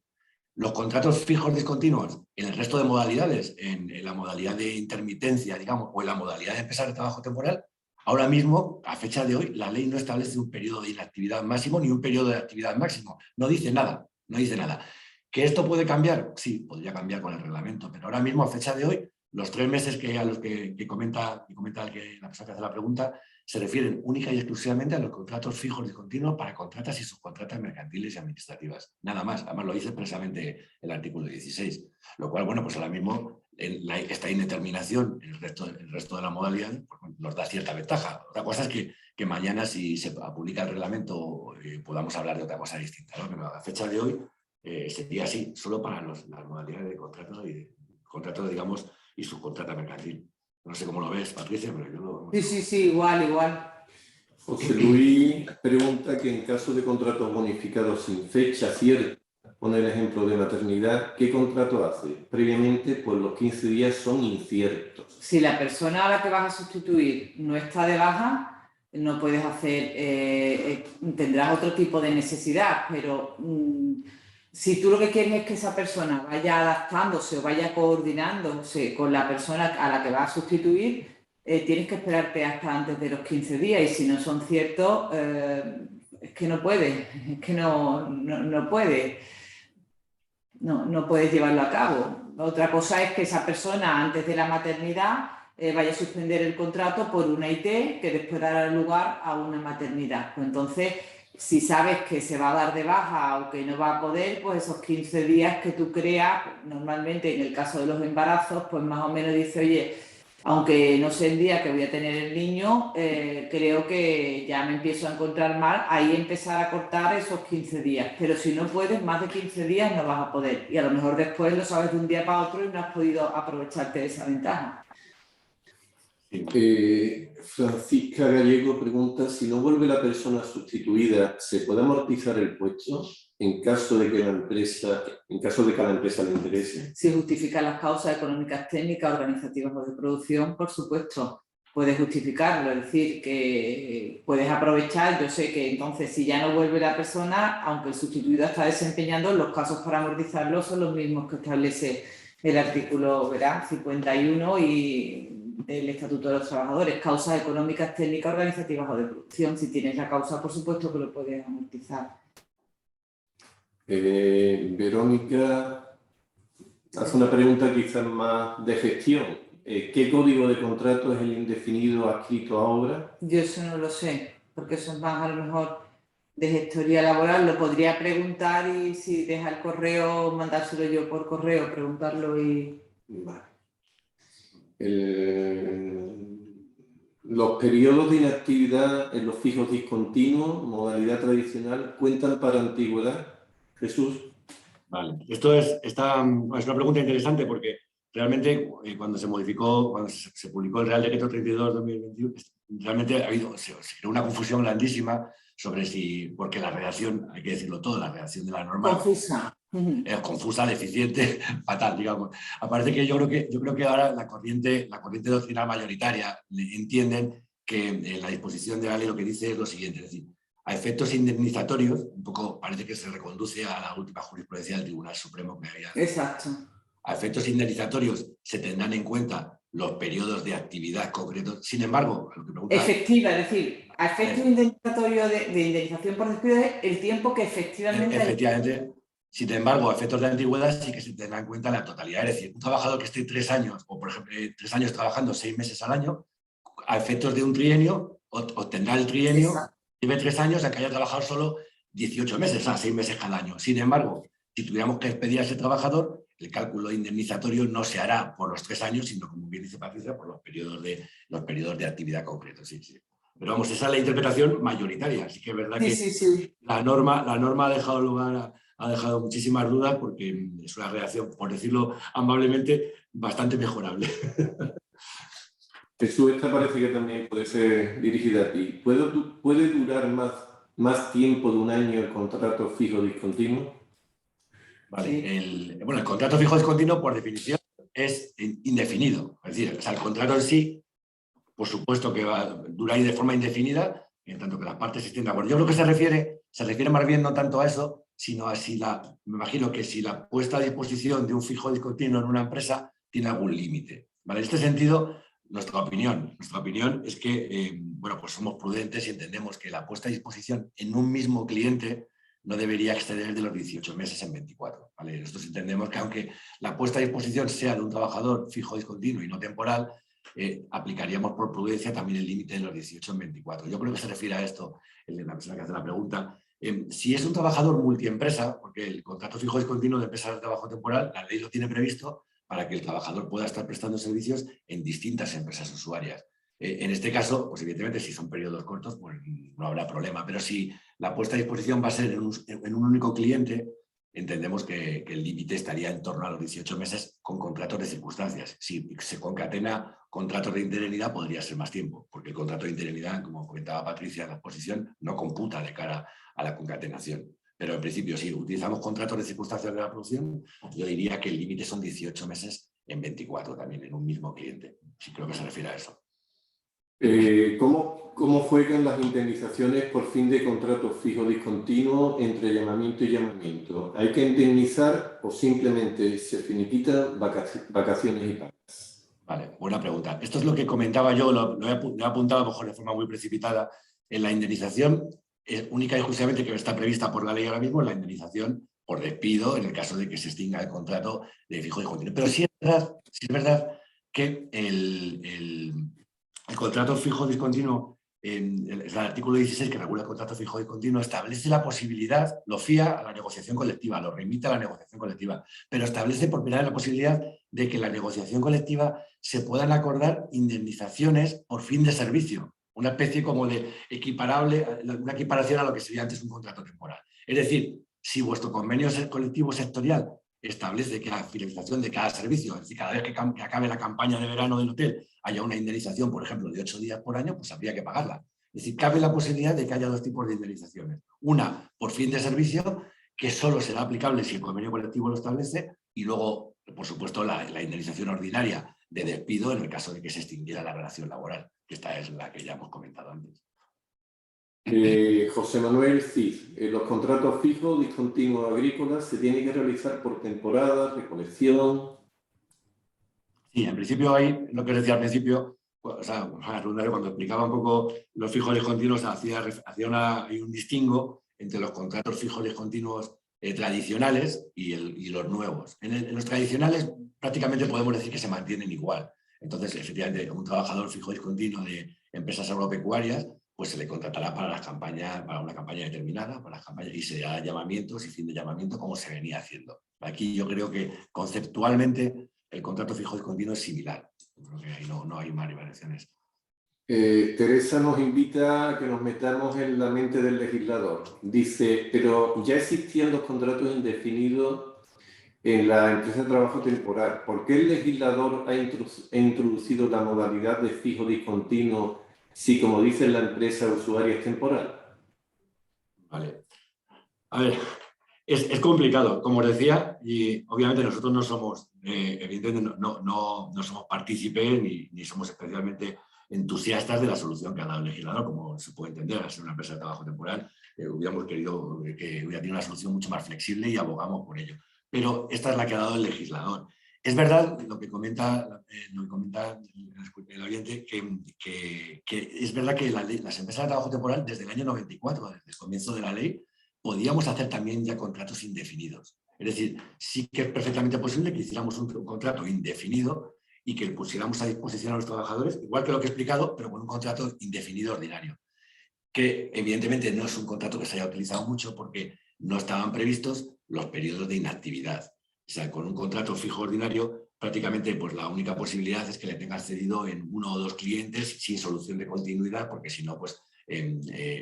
los contratos fijos discontinuos en el resto de modalidades, en la modalidad de intermitencia, digamos, o en la modalidad de empresa de trabajo temporal, ahora mismo, a fecha de hoy, la ley no establece un periodo de inactividad máximo ni un periodo de actividad máximo. No dice nada, no dice nada. ¿Que esto puede cambiar? Sí, podría cambiar con el reglamento, pero ahora mismo, a fecha de hoy, los 3 meses a los que comenta la persona que hace la pregunta, se refieren única y exclusivamente a los contratos fijos discontinuos para contratas y subcontratas mercantiles y administrativas. Nada más. Además, lo dice expresamente el artículo 16. Lo cual, bueno, pues ahora mismo esta indeterminación en el resto de la modalidad pues, nos da cierta ventaja. Otra cosa es que mañana, si se publica el reglamento, podamos hablar de otra cosa distinta, ¿no? Pero a la fecha de hoy sería así, solo para las modalidades de contratos, digamos, y subcontrata mercantil. No sé cómo lo ves, Patricia, pero yo lo... Sí, igual. José Luis pregunta que en caso de contratos bonificados sin fecha cierta, pone el ejemplo de maternidad, ¿qué contrato hace? Previamente, pues los 15 días son inciertos. Si la persona a la que vas a sustituir no está de baja, no puedes hacer, tendrás otro tipo de necesidad, pero si tú lo que quieres es que esa persona vaya adaptándose o vaya coordinándose con la persona a la que vas a sustituir, tienes que esperarte hasta antes de los 15 días y si no son ciertos, es que no puedes, no puedes llevarlo a cabo. Otra cosa es que esa persona antes de la maternidad vaya a suspender el contrato por una IT que después dará lugar a una maternidad. Pues entonces, si sabes que se va a dar de baja o que no va a poder, pues esos 15 días que tú creas, normalmente en el caso de los embarazos, pues más o menos dice, oye, aunque no sé el día que voy a tener el niño, creo que ya me empiezo a encontrar mal, ahí empezar a cortar esos 15 días. Pero si no puedes, más de 15 días no vas a poder. Y a lo mejor después lo sabes de un día para otro y no has podido aprovecharte de esa ventaja. Francisca Gallego pregunta, si no vuelve la persona sustituida, ¿se puede amortizar el puesto en caso de que la empresa le interese? Si justifica las causas económicas, técnicas, organizativas o de producción, por supuesto, puedes justificarlo, es decir, que puedes aprovechar, yo sé que entonces si ya no vuelve la persona, aunque el sustituido está desempeñando, los casos para amortizarlo son los mismos que establece el artículo 51 y del Estatuto de los Trabajadores, causas económicas, técnicas, organizativas o de producción. Si tienes la causa, por supuesto que lo puedes amortizar. Verónica hace una pregunta quizás más de gestión. ¿Qué código de contrato es el indefinido adscrito a obra? Yo eso no lo sé, porque eso es más a lo mejor de gestoría laboral. Lo podría preguntar y si deja el correo, mandárselo yo por correo, preguntarlo y... Vale. Los periodos de inactividad en los fijos discontinuos, modalidad tradicional, ¿cuentan para antigüedad? Jesús. Vale, esto es una pregunta interesante porque realmente cuando se publicó el Real Decreto 32/2021, realmente se creó una confusión grandísima sobre porque la redacción, hay que decirlo todo, la redacción de la norma es confusa, deficiente, fatal, digamos. Aparte que yo creo que ahora la corriente doctrinal mayoritaria entienden que en la disposición de la ley lo que dice es lo siguiente, es decir, a efectos indemnizatorios, un poco parece que se reconduce a la última jurisprudencia del Tribunal Supremo que había. Exacto. A efectos indemnizatorios se tendrán en cuenta los periodos de actividad concretos. Sin embargo, lo que pregunta... Efectiva, es decir, a efectos indemnizatorios de indemnización por despido es el tiempo que efectivamente... Efectivamente. Sin embargo, a efectos de antigüedad sí que se tendrá en cuenta la totalidad. Es decir, un trabajador que esté 3 años, o por ejemplo 3 años trabajando 6 meses al año, a efectos de un trienio, obtendrá el trienio... Exacto. Lleve 3 años a que haya trabajado solo 18 meses, o sea, 6 meses cada año. Sin embargo, si tuviéramos que despedir a ese trabajador, el cálculo indemnizatorio no se hará por los 3 años, sino, como bien dice Patricia, por los periodos de actividad concretos. Sí. Pero vamos, esa es la interpretación mayoritaria. Así que es verdad que la norma ha dejado muchísimas dudas porque es una redacción, por decirlo amablemente, bastante mejorable. Jesús, esta parece que también puede ser dirigida a ti. ¿Puede durar más tiempo de un año el contrato fijo discontinuo? Vale, el contrato fijo discontinuo, por definición, es indefinido. Es decir, o sea, el contrato en sí, por supuesto que va a durar de forma indefinida, en tanto que las partes estén de acuerdo. Yo creo que se refiere más bien no tanto a eso, sino a me imagino que si la puesta a disposición de un fijo discontinuo en una empresa tiene algún límite. ¿Vale? En este sentido, nuestra opinión es que bueno, pues somos prudentes y entendemos que la puesta a disposición en un mismo cliente no debería exceder de los 18 meses en 24. ¿Vale? Nosotros entendemos que aunque la puesta a disposición sea de un trabajador fijo discontinuo y no temporal, aplicaríamos por prudencia también el límite de los 18 en 24. Yo creo que se refiere a esto, la persona que hace la pregunta. Si es un trabajador multiempresa, porque el contrato fijo discontinuo de empresas de trabajo temporal, la ley lo tiene previsto para que el trabajador pueda estar prestando servicios en distintas empresas usuarias. En este caso, pues evidentemente si son periodos cortos, pues no habrá problema, pero si la puesta a disposición va a ser en un único cliente, entendemos que el límite estaría en torno a los 18 meses con contratos de circunstancias. Si se concatena contratos de interinidad, podría ser más tiempo, porque el contrato de interinidad, como comentaba Patricia en la exposición, no computa de cara a la concatenación. Pero en principio, si utilizamos contratos de circunstancias de la producción, yo diría que el límite son 18 meses en 24 también, en un mismo cliente. Sí, creo que se refiere a eso. ¿Cómo juegan las indemnizaciones por fin de contrato fijo discontinuo entre llamamiento y llamamiento? ¿Hay que indemnizar o simplemente se finiquitan vacaciones y pagas? Vale, buena pregunta. Esto es lo que comentaba yo, lo he apuntado a lo mejor de forma muy precipitada. En la indemnización es única y exclusivamente que está prevista por la ley ahora mismo, la indemnización por despido en el caso de que se extinga el contrato de fijo discontinuo. Pero sí es verdad que el contrato fijo discontinuo, el artículo 16 que regula el contrato fijo discontinuo, establece la posibilidad, lo fía a la negociación colectiva, lo remite a la negociación colectiva, pero establece por primera vez la posibilidad de que en la negociación colectiva se puedan acordar indemnizaciones por fin de servicio, una especie como de una equiparación a lo que sería antes un contrato temporal. Es decir, si vuestro convenio colectivo sectorial establece que a la finalización de cada servicio, es decir, cada vez que acabe la campaña de verano del hotel, haya una indemnización, por ejemplo, de 8 días por año, pues habría que pagarla. Es decir, cabe la posibilidad de que haya dos tipos de indemnizaciones. Una por fin de servicio, que solo será aplicable si el convenio colectivo lo establece, y luego, por supuesto, la indemnización ordinaria de despido en el caso de que se extinguiera la relación laboral, que esta es la que ya hemos comentado antes. José Manuel Cid, los contratos fijos discontinuos agrícolas se tienen que realizar por temporada, recolección. Sí, en principio hay, lo que decía al principio, o sea, cuando explicaba un poco los fijos discontinuos, hay un distingo entre los contratos fijos discontinuos tradicionales y los nuevos. En los tradicionales prácticamente podemos decir que se mantienen igual. Entonces, efectivamente, un trabajador fijo discontinuo de empresas agropecuarias, pues se le contratará para una campaña determinada, para las campañas, y se dará llamamientos y fin de llamamiento como se venía haciendo. Aquí yo creo que conceptualmente el contrato fijo discontinuo es similar. Creo que ahí no hay más variaciones. Teresa nos invita a que nos metamos en la mente del legislador. Dice, pero ya existían los contratos indefinidos en la empresa de trabajo temporal. ¿Por qué el legislador ha introducido la modalidad de fijo discontinuo si, como dice la empresa usuaria, es temporal? Vale. A ver, es complicado, como os decía, y obviamente nosotros no somos, evidentemente no somos partícipes ni somos especialmente entusiastas de la solución que ha dado el legislador, como se puede entender, al ser una empresa de trabajo temporal, hubiéramos querido que hubiera tenido una solución mucho más flexible y abogamos por ello. Pero esta es la que ha dado el legislador. Es verdad lo que comenta el oyente, que es verdad que las empresas de trabajo temporal, desde el año 94, desde el comienzo de la ley, podíamos hacer también ya contratos indefinidos. Es decir, sí que es perfectamente posible que hiciéramos un contrato indefinido y que pusiéramos a disposición a los trabajadores, igual que lo que he explicado, pero con un contrato indefinido ordinario, que evidentemente no es un contrato que se haya utilizado mucho porque no estaban previstos los periodos de inactividad. O sea, con un contrato fijo ordinario, prácticamente pues, la única posibilidad es que le tengas cedido en 1 o 2 clientes sin solución de continuidad, porque si no, pues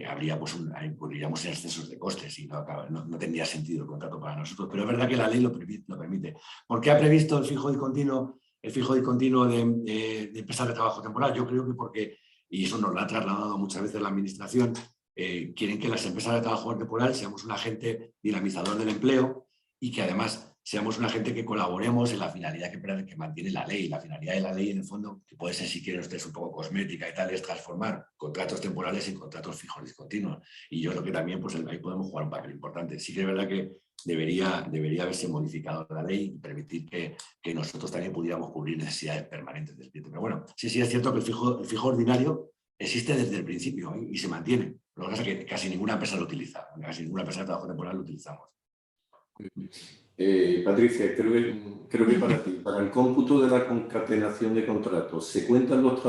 habría, pues, incurriríamos en excesos de costes y no tendría sentido el contrato para nosotros. Pero es verdad que la ley lo permite. ¿Por qué ha previsto el fijo discontinuo el fijo discontinuo de empresas de trabajo temporal? Yo creo que porque, y eso nos lo ha trasladado muchas veces la Administración, quieren que las empresas de trabajo temporal seamos un agente dinamizador del empleo y que además seamos un agente que colaboremos en la finalidad que mantiene la ley. La finalidad de la ley, en el fondo, que puede ser, si quieren ustedes, un poco cosmética y tal, es transformar contratos temporales en contratos fijos discontinuos. Y yo creo que también pues, ahí podemos jugar un papel importante. Sí que es verdad que debería haberse modificado la ley y permitir que nosotros también pudiéramos cubrir necesidades permanentes del cliente. Pero bueno, sí es cierto que el fijo ordinario existe desde el principio y se mantiene. Lo que pasa es que casi ninguna empresa lo utiliza. Casi ninguna empresa de trabajo temporal lo utilizamos. Patricia, creo que para ti, para el cómputo de la concatenación de contratos, ¿se cuentan los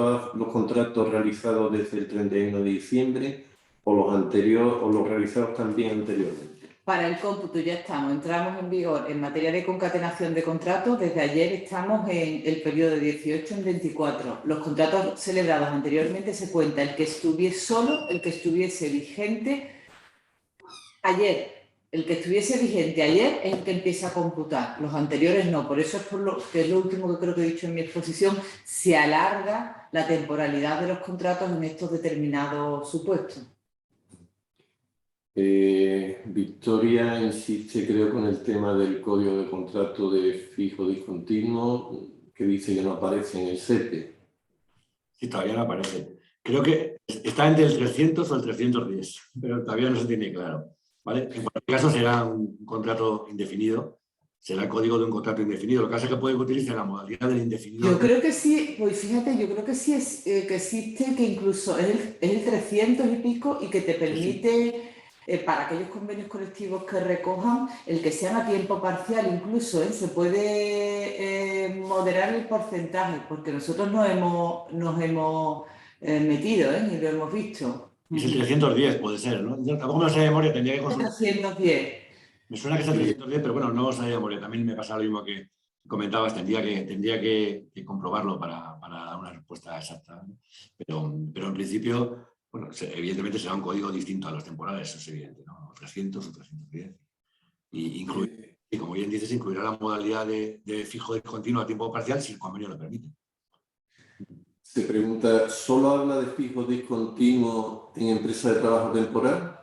contratos realizados desde el 31 de diciembre o los realizados también anteriormente? Para el cómputo ya entramos en vigor en materia de concatenación de contratos. Desde ayer estamos en el periodo de 18 en 24. Los contratos celebrados anteriormente se cuenta el que estuviese solo, el que estuviese vigente ayer. El que estuviese vigente ayer es el que empieza a computar, los anteriores no. Por eso es que es lo último que creo que he dicho en mi exposición, se alarga la temporalidad de los contratos en estos determinados supuestos. Victoria insiste, creo, con el tema del código de contrato de fijo discontinuo, que dice que no aparece en el SEPE. Sí, todavía no aparece. Creo que está entre el 300 o el 310, pero todavía no se tiene claro. ¿Vale? En cualquier caso será un contrato indefinido, será el código de un contrato indefinido. Lo que pasa es que pueden utilizar la modalidad del indefinido. Yo creo que sí, pues fíjate, yo creo que sí que existe, que incluso es el 300 y pico y que te permite, para aquellos convenios colectivos que recojan, el que sean a tiempo parcial incluso, se puede moderar el porcentaje, porque nosotros nos hemos metido y lo hemos visto. Es el 310, puede ser, ¿no? Yo tampoco me lo sé de memoria, tendría que consultar. 310. Me suena que es el 310, pero bueno, no lo sé de memoria. También me pasa lo mismo que comentabas, tendría que comprobarlo para dar una respuesta exacta, ¿no? Pero en principio, bueno, evidentemente será un código distinto a los temporales, eso es evidente, ¿no? 300 o 310. Y como bien dices, incluirá la modalidad de fijo discontinuo a tiempo parcial si el convenio lo permite. Se pregunta, ¿solo habla de fijo discontinuo en empresa de trabajo temporal?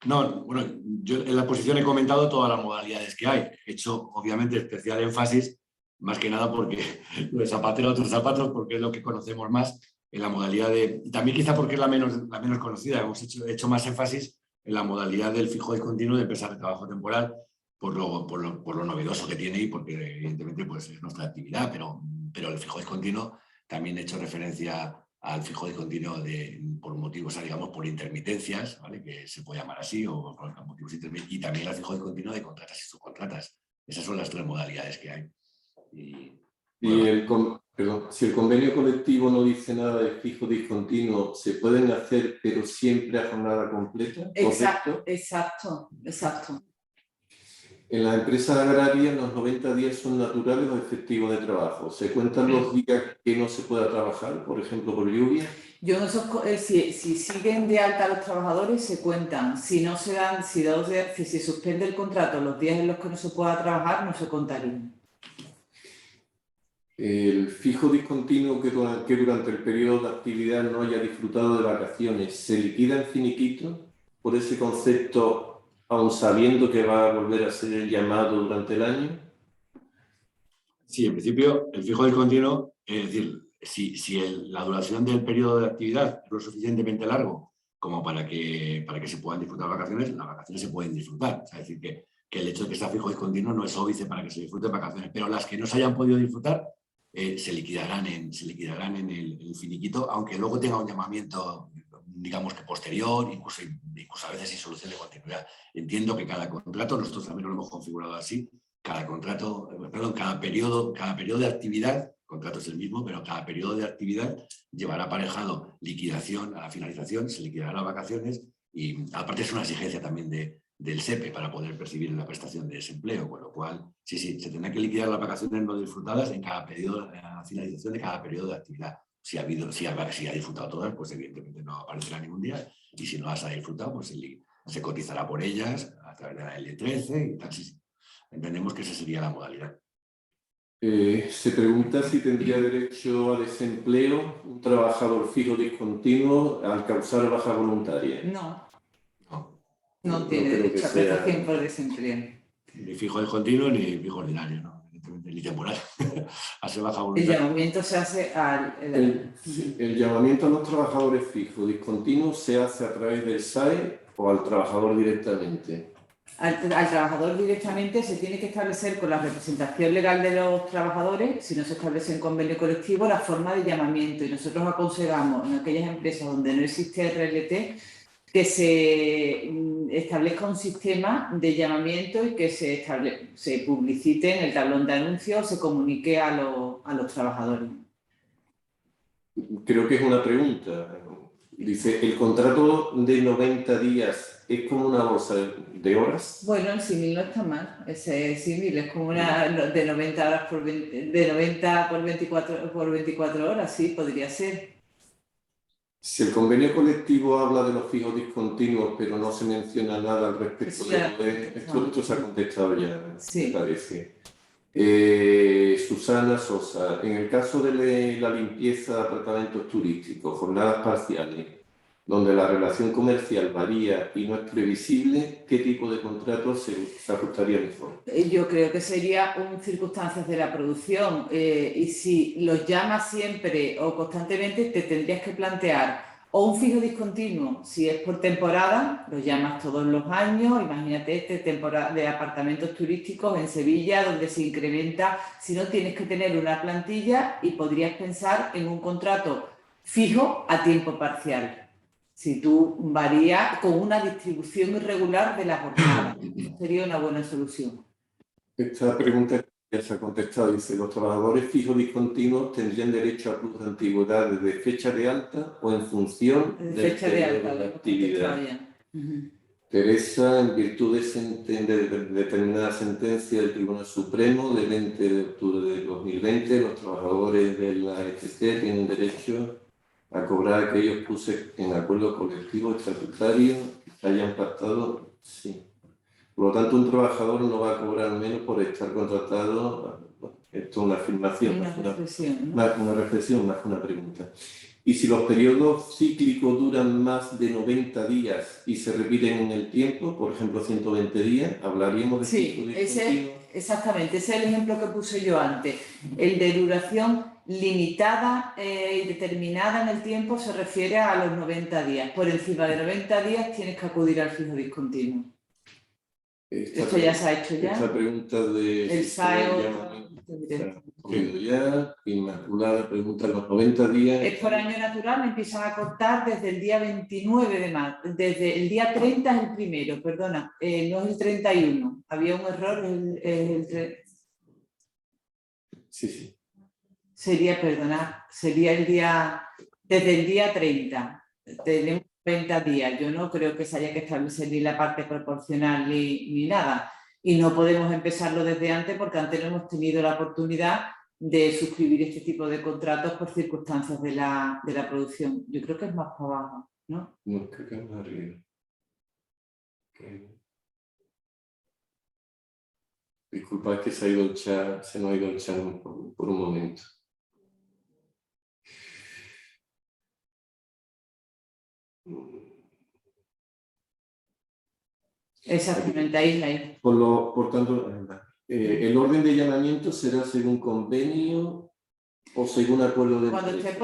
No, bueno, yo en la exposición he comentado todas las modalidades que hay. He hecho, obviamente, especial énfasis, más que nada porque lo de zapatero a otros zapatos, porque es lo que conocemos más en la modalidad de... Y también quizá porque es la menos conocida. Hemos hecho más énfasis en la modalidad del fijo discontinuo de empresa de trabajo temporal, por lo novedoso que tiene y porque evidentemente pues, es nuestra actividad, pero el fijo discontinuo también he hecho referencia al fijo discontinuo por motivos, digamos, por intermitencias, ¿vale? Que se puede llamar así, o por motivos intermitencias, y también al fijo discontinuo de contratas y subcontratas. Esas son las tres modalidades que hay. Si el convenio colectivo no dice nada de fijo discontinuo, ¿se pueden hacer pero siempre a jornada completa? Exacto. En las empresas agrarias los 90 días son naturales o efectivos de trabajo. ¿Se cuentan los días que no se pueda trabajar, por ejemplo, por lluvia? Si siguen de alta los trabajadores, se cuentan. Si no se dan, si se suspende el contrato, los días en los que no se pueda trabajar, no se contarían. El fijo discontinuo que durante el periodo de actividad no haya disfrutado de vacaciones, ¿se liquida en finiquito por ese concepto, aun sabiendo que va a volver a ser el llamado durante el año? Sí, en principio, el fijo discontinuo, es decir, si la duración del periodo de actividad es lo suficientemente largo como para que se puedan disfrutar vacaciones, las vacaciones se pueden disfrutar. O sea, es decir, que el hecho de que sea fijo discontinuo no es óbice para que se disfruten vacaciones, pero las que no se hayan podido disfrutar se liquidarán en el finiquito, aunque luego tenga un llamamiento, digamos que posterior, incluso a veces sin solución de continuidad. Entiendo que cada contrato, nosotros también lo hemos configurado así, cada periodo de actividad, el contrato es el mismo, pero cada periodo de actividad llevará aparejado liquidación a la finalización, se liquidarán las vacaciones y aparte es una exigencia también del SEPE para poder percibir la prestación de desempleo, con lo cual sí, se tendrán que liquidar las vacaciones no disfrutadas en cada periodo, a la finalización de cada periodo de actividad. Si ha disfrutado todas, pues evidentemente no aparecerá ningún día, y si no las ha disfrutado, pues se cotizará por ellas a través de la L13 y tal. Sí. entendemos que esa sería la modalidad. Se pregunta si tendría derecho a desempleo un trabajador fijo discontinuo al causar baja voluntaria. No, No, no tiene creo que derecho a sea- prestación por desempleo. ni fijo discontinuo ni fijo ordinario, ¿no? Evidentemente, ni temporal. Hace baja El voluntad. llamamiento se hace al... El llamamiento a los trabajadores fijos discontinuos se hace a través del SAE o al trabajador directamente. Al trabajador directamente se tiene que establecer con la representación legal de los trabajadores, si no se establece en convenio colectivo, la forma de llamamiento. Y nosotros aconsejamos en aquellas empresas donde no existe RLT que se establezca un sistema de llamamiento y que se publicite en el tablón de anuncios, se comunique a los trabajadores. Creo que es una pregunta. Dice, ¿el contrato de 90 días es como una bolsa de horas? Bueno, el símil no está mal, ese símil es como una de 90 horas de 90 por 24 horas, sí, podría ser. Si el convenio colectivo habla de los fijos discontinuos, pero no se menciona nada al respecto Eso de ya- esto se ha contestado ya, Sí. me parece. Susana Sosa, en el caso de la limpieza de apartamentos turísticos, jornadas parciales, donde la relación comercial varía y no es previsible, ¿qué tipo de contrato se ajustaría mejor? Yo creo que sería circunstancias de la producción y si los llamas siempre o constantemente te tendrías que plantear o un fijo discontinuo, si es por temporada, los llamas todos los años, imagínate temporada de apartamentos turísticos en Sevilla donde se incrementa, si no tienes que tener una plantilla y podrías pensar en un contrato fijo a tiempo parcial. Si tú varías con una distribución irregular de la jornada, sería una buena solución. Esta pregunta ya se ha contestado. Dice, ¿los trabajadores fijos discontinuos tendrían derecho a plus de antigüedad desde fecha de alta o en función De del fecha de periodo alta, de lo hemos actividad? contestado ya. Ujú. Teresa, en virtud de determinada sentencia del Tribunal Supremo del 20 de octubre de 2020, los trabajadores de la ETT tienen derecho a cobrar aquellos pluses en acuerdo colectivo estatutario que hayan pactado, sí. Por lo tanto, un trabajador no va a cobrar menos por estar contratado. Esto es una afirmación, Una reflexión, ¿no? más una reflexión, más que una pregunta. Y si los periodos cíclicos duran más de 90 días y se repiten en el tiempo, por ejemplo 120 días, hablaríamos de Sí, ciclo ese discontinuo. exactamente, ese es el ejemplo que puse yo antes. El de duración limitada y determinada en el tiempo se refiere a los 90 días. Por encima de 90 días tienes que acudir al fijo discontinuo. Esto ya se ha hecho ya. Esta pregunta de El si se SAE llama ya, Inmaculada pregunta, los 90 días. es por año natural, empiezan a cortar desde el día 29 de marzo, desde el día 30 es el primero, perdona, no es el 31, había un error, Sí. sería, perdona, sería desde el día 30, tenemos 90 días, yo no creo que se haya que establecer ni la parte proporcional ni nada, y no podemos empezarlo desde antes porque antes no hemos tenido la oportunidad de suscribir este tipo de contratos por circunstancias de la producción. Yo creo que es más para abajo, ¿no? No, creo que es más arriba. Disculpa, es que se nos ha ido el chat por un momento. Exactamente, ahí. Por tanto, el orden de llamamiento será según convenio o según acuerdo de Cuando empresa. esté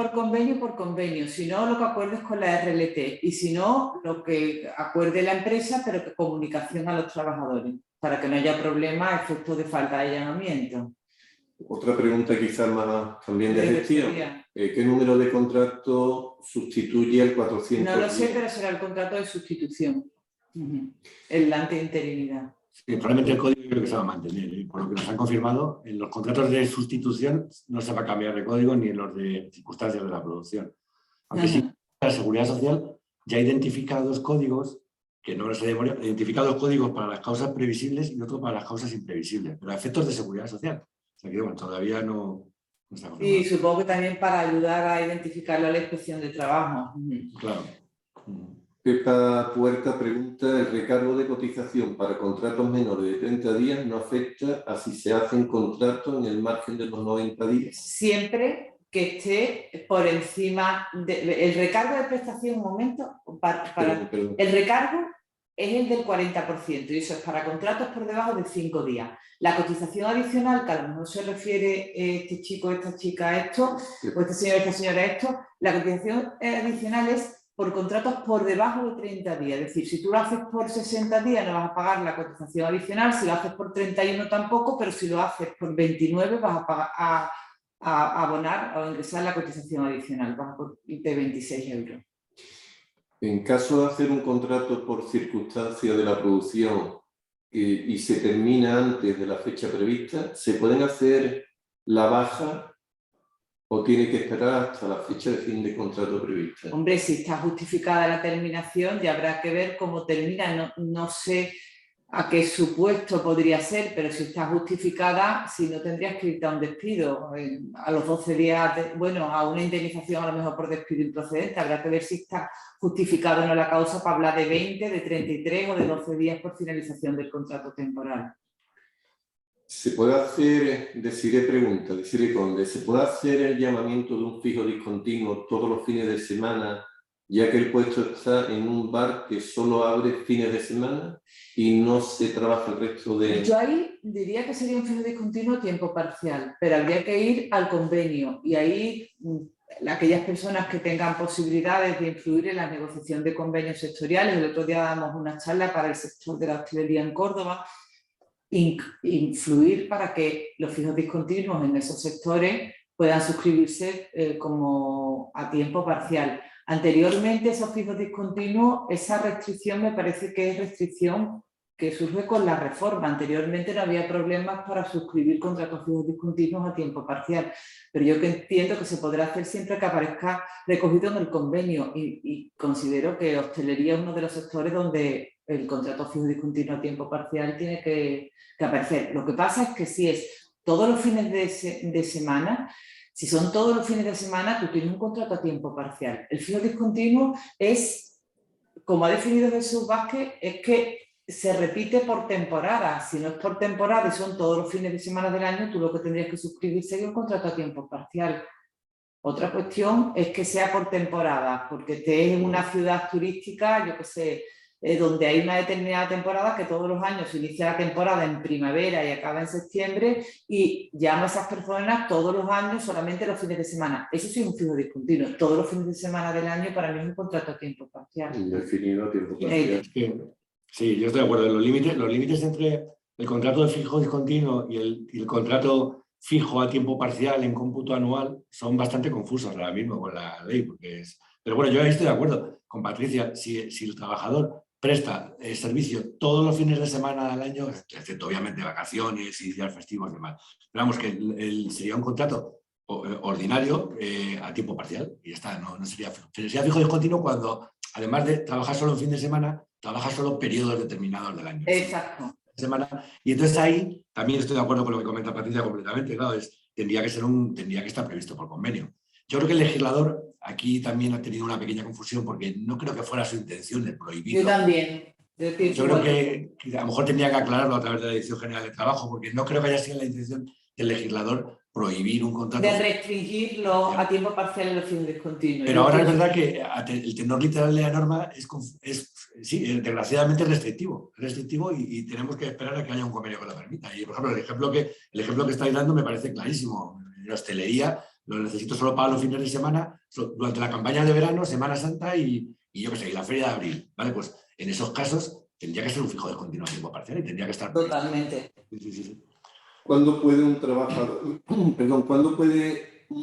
por convenio, si no, lo que acuerdes con la RLT, y si no, lo que acuerde la empresa, pero que comunicación a los trabajadores, para que no haya problema a efectos de falta de llamamiento. Otra pregunta quizás más también de gestión. ¿Qué número de contrato sustituye el 410? No lo sé, pero será el contrato de sustitución. El ante interinidad. Sí, probablemente el código creo que se va a mantener. Por lo que nos han confirmado, en los contratos de sustitución no se va a cambiar de código ni en los de circunstancias de la producción. Aunque sí, la Seguridad Social ya ha identificado dos códigos, que no los he demorado, ha identificado dos códigos para las causas previsibles y otro para las causas imprevisibles, pero a efectos de Seguridad Social. O sea que, bueno, todavía no está confirmado. Y supongo que también para ayudar a identificarlo a la inspección de trabajo. Claro. Pepa Puerta pregunta, ¿el recargo de cotización para contratos menores de 30 días no afecta a si se hacen contratos en el margen de los 90 días? Siempre que esté por encima el recargo de prestación, un momento, Perdón. el recargo es el del 40% y eso es para contratos por debajo de 5 días. La cotización adicional, que a lo mejor se refiere este chico, esta chica a esto, o este señor, esta señora a esto, la cotización adicional es por contratos por debajo de 30 días. Es decir, si tú lo haces por 60 días no vas a pagar la cotización adicional, si lo haces por 31 tampoco, pero si lo haces por 29 vas a pagar a abonar o ingresar la cotización adicional, vas a de 26 euros. En caso de hacer un contrato por circunstancia de la producción y se termina antes de la fecha prevista, ¿se pueden hacer la baja o tiene que esperar hasta la fecha de fin de contrato prevista? Hombre, si está justificada la terminación, ya habrá que ver cómo termina. No sé a qué supuesto podría ser, pero si está justificada, si no tendrías que irte a un despido. A los 12 días, a una indemnización a lo mejor por despido improcedente. Habrá que ver si está justificado o no la causa para hablar de 20, de 33 o de 12 días por finalización del contrato temporal. ¿Se puede hacer, Desiree Conde, ¿se puede hacer el llamamiento de un fijo discontinuo todos los fines de semana, ya que el puesto está en un bar que solo abre fines de semana y no se trabaja el resto de...? Yo ahí diría que sería un fijo discontinuo a tiempo parcial, pero habría que ir al convenio y ahí aquellas personas que tengan posibilidades de influir en la negociación de convenios sectoriales. El otro día damos una charla para el sector de la hostelería en Córdoba, influir para que los fijos discontinuos en esos sectores puedan suscribirse como a tiempo parcial. Anteriormente, esos fijos discontinuos, esa restricción me parece que es restricción que surge con la reforma. Anteriormente no había problemas para suscribir contratos fijos discontinuos a tiempo parcial, pero yo que entiendo que se podrá hacer siempre que aparezca recogido en el convenio y considero que hostelería es uno de los sectores donde el contrato fijo discontinuo a tiempo parcial tiene que aparecer. Lo que pasa es que si es todos los fines de semana, si son todos los fines de semana, tú tienes un contrato a tiempo parcial. El fijo discontinuo es, como ha definido Jesús Vázquez, es que se repite por temporada. Si no es por temporada y son todos los fines de semana del año, tú lo que tendrías que suscribir sería un contrato a tiempo parcial. Otra cuestión es que sea por temporada, porque estés en una ciudad turística, yo qué sé, donde hay una determinada temporada que todos los años se inicia la temporada en primavera y acaba en septiembre y llamo a esas personas todos los años solamente los fines de semana. Eso sí es un fijo discontinuo. Todos los fines de semana del año para mí es un contrato a tiempo parcial. Indefinido a tiempo parcial. Sí, yo estoy de acuerdo. Los límites entre el contrato de fijo discontinuo y el contrato fijo a tiempo parcial en cómputo anual son bastante confusos ahora mismo con la ley. Pero bueno, yo ahí estoy de acuerdo con Patricia. Si el trabajador presta servicio todos los fines de semana del año, excepto obviamente vacaciones y días festivos y demás. Pero vamos, que sería un contrato ordinario a tiempo parcial y ya está, no sería fijo discontinuo cuando, además de trabajar solo en fin de semana, trabaja solo periodos determinados del año. Exacto. Semana. Y entonces ahí también estoy de acuerdo con lo que comenta Patricia completamente, claro, tendría que estar previsto por convenio. Yo creo que el legislador aquí también ha tenido una pequeña confusión porque no creo que fuera su intención de prohibirlo. Yo también. Yo creo que a lo mejor tendría que aclararlo a través de la Dirección General de Trabajo, porque no creo que haya sido la intención del legislador prohibir un contrato. De restringirlo a tiempo parcial en los fines discontinuos. Pero ahora es verdad que el tenor literal de la norma sí, desgraciadamente es restrictivo y tenemos que esperar a que haya un convenio que lo permita. Y, por ejemplo, el ejemplo que estáis dando me parece clarísimo. En la hostelería lo necesito solo para los fines de semana, durante la campaña de verano, Semana Santa y yo qué sé, y la feria de abril. ¿Vale? Pues en esos casos tendría que ser un fijo discontinuo a tiempo parcial y tendría que estar... Totalmente. Sí. ¿Cuándo puede un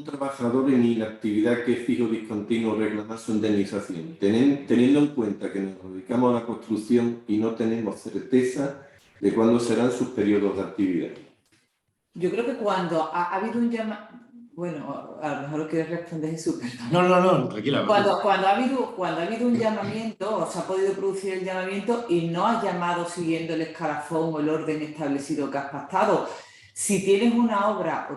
trabajador en inactividad que es fijo discontinuo reclamar su indemnización? Teniendo en cuenta que nos dedicamos a la construcción y no tenemos certeza de cuándo serán sus periodos de actividad. Yo creo que cuando ha habido un llamamiento... Bueno, a lo mejor lo quieres responder Jesús, perdón. No, tranquila. Cuando ha habido un llamamiento, o se ha podido producir el llamamiento y no has llamado siguiendo el escalafón o el orden establecido que has pactado. Si tienes una obra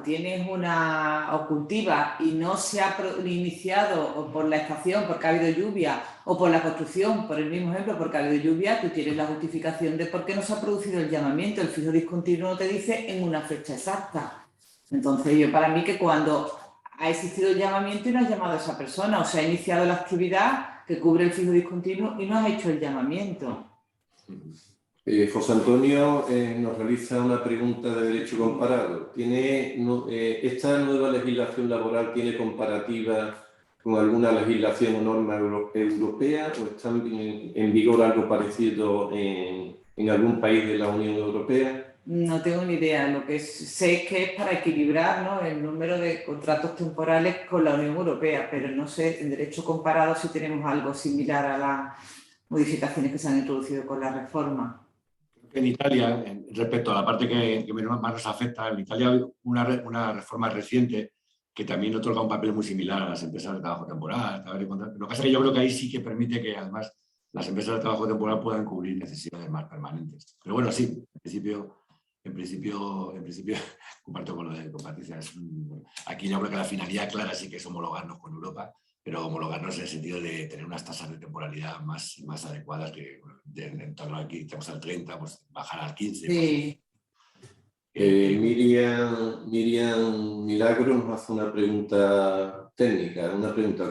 o cultivas y no se ha iniciado o por la estación porque ha habido lluvia o por la construcción, por el mismo ejemplo, porque ha habido lluvia, tú tienes la justificación de por qué no se ha producido el llamamiento. El fijo discontinuo no te dice en una fecha exacta. Entonces, para mí que cuando ha existido el llamamiento y no has llamado a esa persona o se ha iniciado la actividad que cubre el fijo discontinuo y no has hecho el llamamiento. José Antonio nos realiza una pregunta de derecho comparado. ¿Esta nueva legislación laboral tiene comparativa con alguna legislación o norma europea o está en vigor algo parecido en algún país de la Unión Europea? No tengo ni idea. Lo que sé es que es para equilibrar, ¿no?, el número de contratos temporales con la Unión Europea, pero no sé en derecho comparado si tenemos algo similar a las modificaciones que se han introducido con la reforma. En Italia, respecto a la parte que más nos afecta, en Italia hay una reforma reciente que también otorga un papel muy similar a las empresas de trabajo temporal. Lo que pasa es que yo creo que ahí sí que permite que además las empresas de trabajo temporal puedan cubrir necesidades más permanentes. Pero bueno, sí, en principio comparto con lo de Patricia. Aquí yo creo que la finalidad clara sí que es homologarnos con Europa, pero homologarnos en el sentido de tener unas tasas de temporalidad más adecuadas, que en torno aquí estamos al 30, pues bajar al 15. Sí. Miriam Milagro nos hace una pregunta técnica,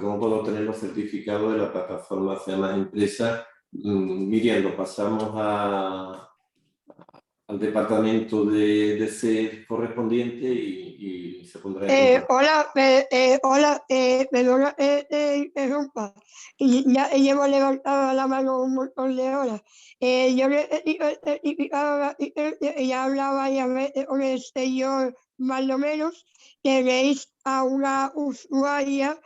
¿cómo puedo obtener los certificados de la plataforma Sea Más Empresa? Miriam, lo pasamos al departamento de CER correspondiente y se pondrá en contacto. Hola, perdona, interrumpa. Y ya llevo levantado la mano un montón de horas. Yo le he certificado, ya hablaba ya con el señor más o menos, tenéis a una usuaria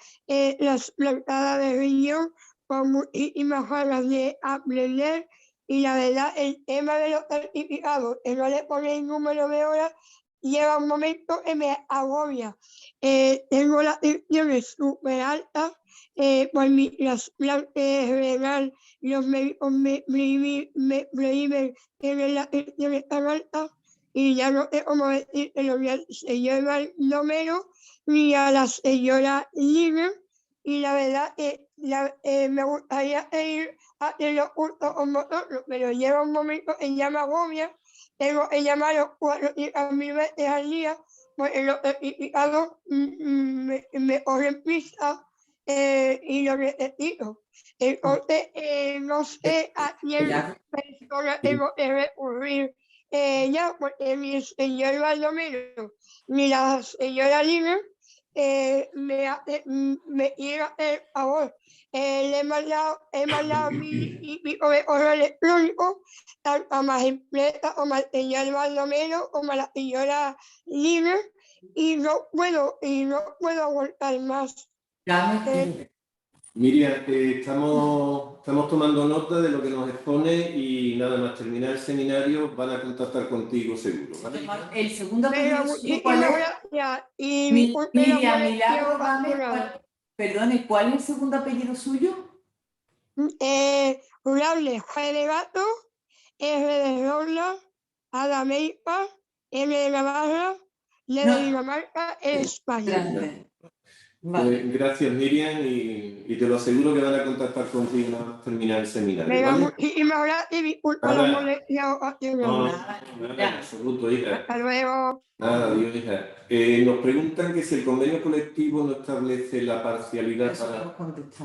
trasplantada de riñón con muchísimas ganas de aprender. Y la verdad, el tema de los certificados, que no le ponéis número de horas, lleva un momento que me agobia. Tengo las tensiones súper altas, por mi trasplante renal, los médicos me prohíben tener las tensiones tan altas y ya no sé cómo decirlo ni al señor Baldomero ni a la señora Lina. Y la verdad, me gustaría ir a hacerlo justo con vosotros, pero lleva un momento que ya me agobia. Tengo que llamarlos 400.000 veces al día, porque los certificados me corren prisa y lo necesito. Entonces, no sé a quién persona tengo que recurrir ya, porque ni el señor Baldomero ni la señora Lina me quiere hacer favor. Le he mandado mi correo electrónico tanto a Más Empresa como al señor Baldomero como a la señora Lina y no puedo aguantar más. Miriam, estamos tomando nota de lo que nos expone y nada más terminar el seminario van a contactar contigo seguro, ¿vale? El segundo apellido suyo, ¿cuál es? Miriam Milagro Gámez, perdone, ¿cuál es el segundo apellido suyo? Jurable, G de gato, R de Rola, A de América, M de Navarra, L de Dinamarca, España. Vale. Pues gracias, Miriam, y te lo aseguro que van a contactar contigo una vez terminar el seminario. Venga, ¿vale? muchísimas gracias y disculpa la molestia ocasional. No, en absoluto, hija. Hasta luego. Nada, adiós, hija. Nos preguntan que si el convenio colectivo no establece la parcialidad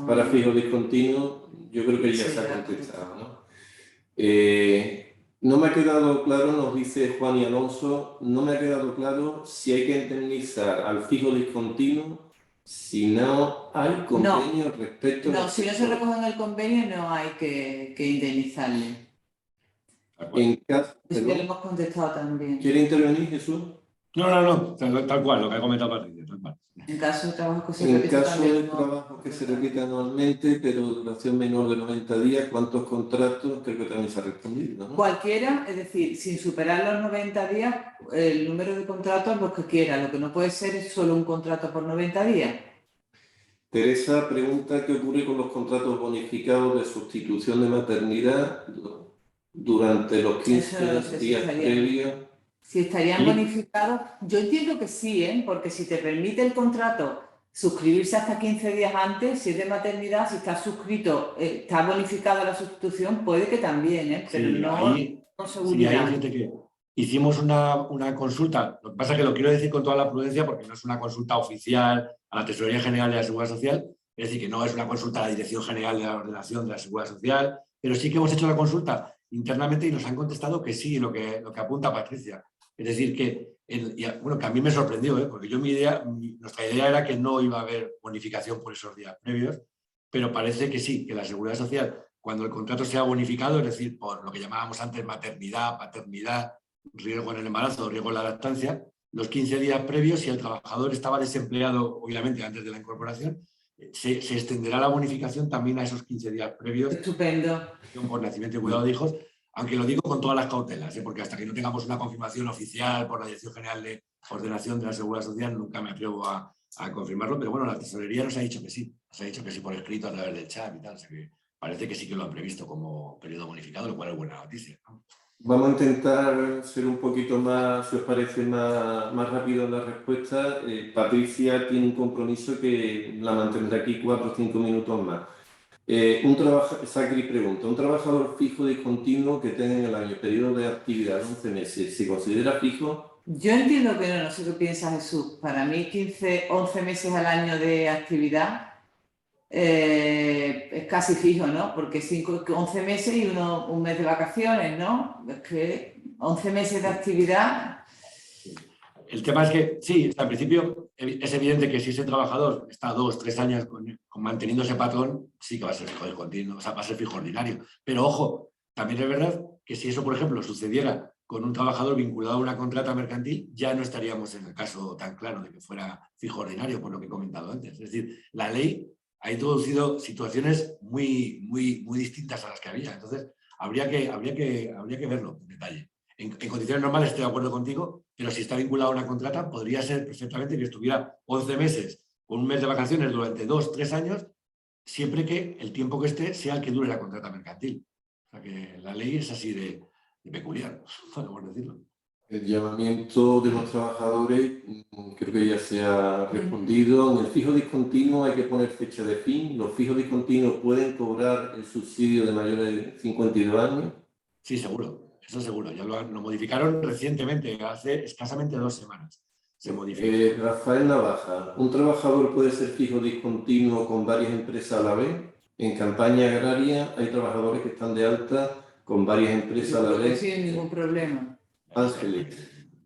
para fijo discontinuo. Yo creo que ya se ha contestado, ¿no? No me ha quedado claro, nos dice Juan y Alonso, no me ha quedado claro si hay que indemnizar al fijo discontinuo si no hay convenio respecto a... No, si no se recoge en el convenio no hay que indemnizarle. En caso, Eso que le hemos contestado también. ¿Quiere intervenir, Jesús? No, tal cual, lo que ha comentado Patricia, tal cual. En caso de trabajo que se En repita caso también, de trabajo que se repita anualmente, pero duración menor de 90 días, ¿cuántos contratos? Creo que también se ha respondido, ¿no? Cualquiera, es decir, sin superar los 90 días, el número de contratos los que quiera. Lo que no puede ser es solo un contrato por 90 días. Teresa pregunta qué ocurre con los contratos bonificados de sustitución de maternidad durante los 15 días previos Si estarían ¿Sí? bonificados, yo entiendo que sí, ¿eh? Porque si te permite el contrato suscribirse hasta 15 días antes, si es de maternidad, si está suscrito, está bonificada la sustitución, puede que también, ¿eh? Pero Sí, no ahí, con sí, ahí seguridad. fíjate que hicimos una consulta. Lo que pasa es que lo quiero decir con toda la prudencia porque no es una consulta oficial a la Tesorería General de la Seguridad Social, es decir, que no es una consulta a la Dirección General de la Ordenación de la Seguridad Social, pero sí que hemos hecho la consulta internamente y nos han contestado que sí, lo que apunta Patricia. Es decir, que, bueno, que a mí me sorprendió, ¿eh? Porque nuestra idea era que no iba a haber bonificación por esos días previos, pero parece que sí, que la Seguridad Social, cuando el contrato sea bonificado, es decir, por lo que llamábamos antes maternidad, paternidad, riesgo en el embarazo, riesgo en la lactancia, los 15 días previos, si el trabajador estaba desempleado, obviamente antes de la incorporación, se extenderá la bonificación también a esos 15 días previos Estupendo. por nacimiento y cuidado de hijos, aunque lo digo con todas las cautelas, porque hasta que no tengamos una confirmación oficial por la Dirección General de Ordenación de la Seguridad Social, nunca me atrevo a confirmarlo, pero bueno, la Tesorería nos ha dicho que sí, por escrito a través del chat y tal, o sea que parece que sí que lo han previsto como periodo bonificado, lo cual es buena noticia, ¿no? Vamos a intentar ser un poquito más, si os parece, más rápido en la respuesta. Patricia tiene un compromiso que la mantendrá aquí 4 o 5 minutos más. Sacri pregunta, ¿un trabajador fijo discontinuo que tenga en el año periodo de actividad de 11 meses, ¿se considera fijo? Yo entiendo que no sé qué piensa Jesús. Para mí 11 meses al año de actividad es casi fijo, ¿no? Porque 11 meses y un mes de vacaciones, ¿no? Es que 11 meses de actividad... El tema es que, sí, al principio es evidente que si ese trabajador está 2 o 3 años manteniendo ese patrón, sí que va a ser fijo discontinuo, o sea, va a ser fijo ordinario. Pero ojo, también es verdad que si eso, por ejemplo, sucediera con un trabajador vinculado a una contrata mercantil, ya no estaríamos en el caso tan claro de que fuera fijo ordinario, por lo que he comentado antes. Es decir, la ley ha introducido situaciones muy distintas a las que había. Entonces, habría que verlo en detalle. En condiciones normales estoy de acuerdo contigo, pero si está vinculado a una contrata, podría ser perfectamente que estuviera 11 meses con un mes de vacaciones durante 2 o 3 años, siempre que el tiempo que esté sea el que dure la contrata mercantil. O sea que la ley es así de peculiar, podemos decirlo. El llamamiento de los trabajadores, creo que ya se ha respondido. En el fijo discontinuo hay que poner fecha de fin. Los fijos discontinuos pueden cobrar el subsidio de mayores de 52 años. Sí, seguro, eso seguro. Ya lo modificaron recientemente, hace escasamente 2 semanas. Se modificó. Rafael Navaja, ¿un trabajador puede ser fijo discontinuo con varias empresas a la vez? En campaña agraria hay trabajadores que están de alta con varias empresas a la vez. Sin ningún problema. Ángeles,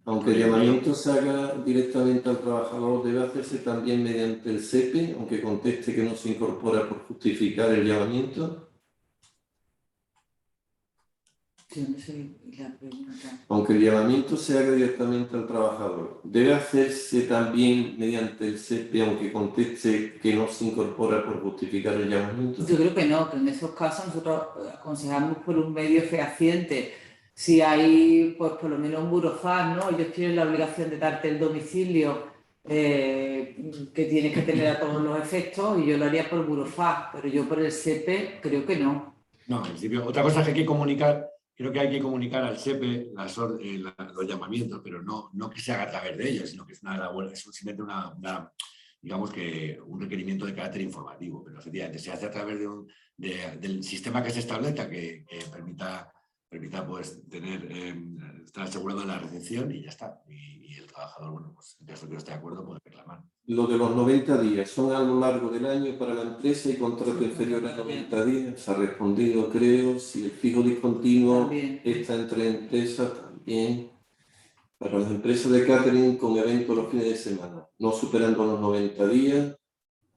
aunque el llamamiento se haga directamente al trabajador, debe hacerse también mediante el SEPE, aunque conteste que no se incorpora por justificar el llamamiento. Yo no sé la pregunta. Aunque el llamamiento se haga directamente al trabajador, ¿debe hacerse también mediante el SEPE, aunque conteste que no se incorpora por justificar el llamamiento? Yo creo que no, que en esos casos nosotros aconsejamos por un medio fehaciente. Si hay, pues por lo menos un burofax, ¿no? Ellos tienen la obligación de darte el domicilio que tienes que tener a todos los efectos, y yo lo haría por burofax, pero yo por el SEPE creo que no. No, en principio, otra cosa que hay que comunicar, creo que hay que comunicar al SEPE los llamamientos, pero no que se haga a través de ellos, sino que es simplemente digamos que un requerimiento de carácter informativo, pero efectivamente se hace a través del sistema que se establezca que permita pues estar asegurado de la recepción y ya está. Y el trabajador, bueno, pues en caso que no esté de acuerdo, puede reclamar. Lo de los 90 días, ¿son a lo largo del año para la empresa y contrato inferior a 90 días? Se ha respondido, creo. Si el fijo discontinuo También. está entre empresas, también. Para las empresas de catering con eventos los fines de semana, no superando los 90 días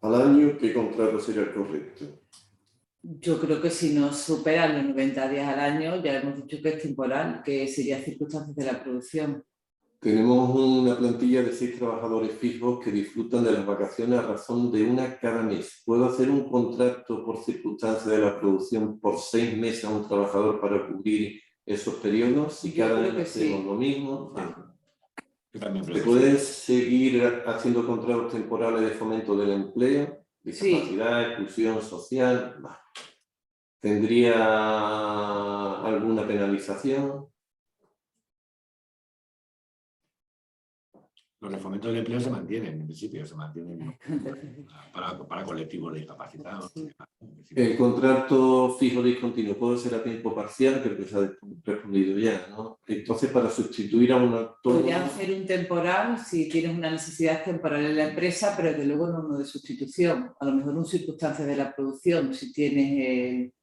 al año, ¿qué contrato sería el correcto? Yo creo que si no superan los 90 días al año, ya hemos dicho que es temporal, que sería circunstancias de la producción. Tenemos una plantilla de 6 trabajadores fijos que disfrutan de las vacaciones a razón de una cada mes. ¿Puedo hacer un contrato por circunstancias de la producción por 6 meses a un trabajador para cubrir esos periodos? Si cada mes hacemos lo mismo. ¿Se pueden seguir haciendo contratos temporales de fomento del empleo? Discapacidad, exclusión social. ¿Tendría alguna penalización? Los de fomento del empleo se mantienen, en principio, se mantienen para colectivos discapacitados. El contrato fijo discontinuo puede ser a tiempo parcial, creo que se ha respondido ya, ¿no? Entonces, para sustituir a un autónomo... Podría hacer un temporal si tienes una necesidad temporal en la empresa, pero desde luego no uno de sustitución. A lo mejor en circunstancias de la producción, si tienes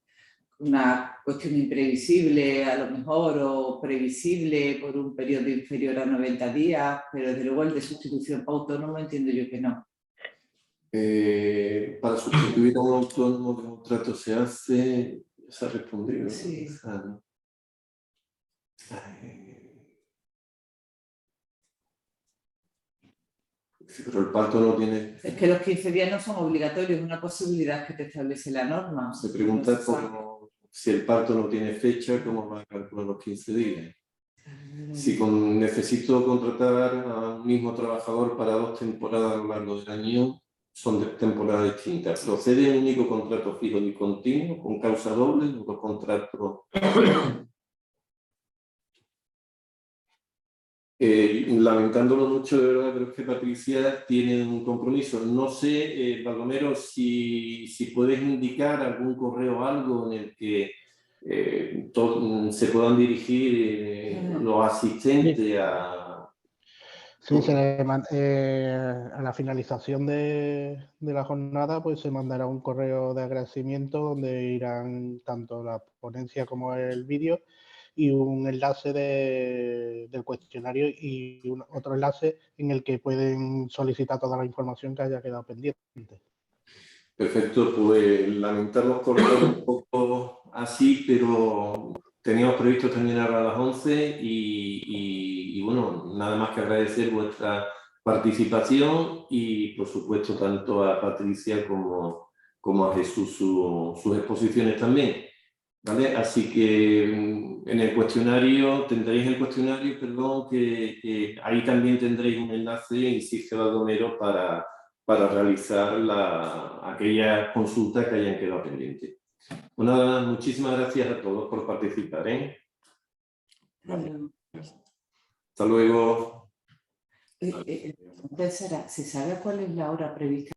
una cuestión imprevisible a lo mejor o previsible por un periodo inferior a 90 días, pero desde luego el de sustitución autónomo entiendo yo que no. Para sustituir a un autónomo, ¿qué contrato se hace? Se ha respondido. Sí. ¿No? Sí, pero el parto no tiene... Es que los 15 días no son obligatorios, es una posibilidad que te establece la norma. Se pregunta cómo, si el parto no tiene fecha, ¿cómo va a calcular los 15 días? Si necesito contratar a un mismo trabajador para 2 temporadas a lo largo del año, son de temporadas distintas. ¿Procede un único contrato fijo y continuo con causa doble o los contratos? Lamentándolo mucho, de verdad, pero es que Patricia tiene un compromiso. No sé, Baldomero, si puedes indicar algún correo o algo en el que se puedan dirigir los asistentes a... Sí, a la finalización de la jornada pues se mandará un correo de agradecimiento donde irán tanto la ponencia como el vídeo y un enlace del cuestionario y otro enlace en el que pueden solicitar toda la información que haya quedado pendiente. Perfecto, pues lamentarnos cortar un poco así, pero teníamos previsto terminar a las 11 y bueno, nada más que agradecer vuestra participación y por supuesto tanto a Patricia como a Jesús sus exposiciones también. ¿Vale? Así que en el cuestionario, que ahí también tendréis un enlace, insiste Baldomero, para realizar aquellas consultas que hayan quedado pendientes. Bueno, nada, muchísimas gracias a todos por participar. Hasta luego. Sara, ¿se sabe cuál es la hora prevista?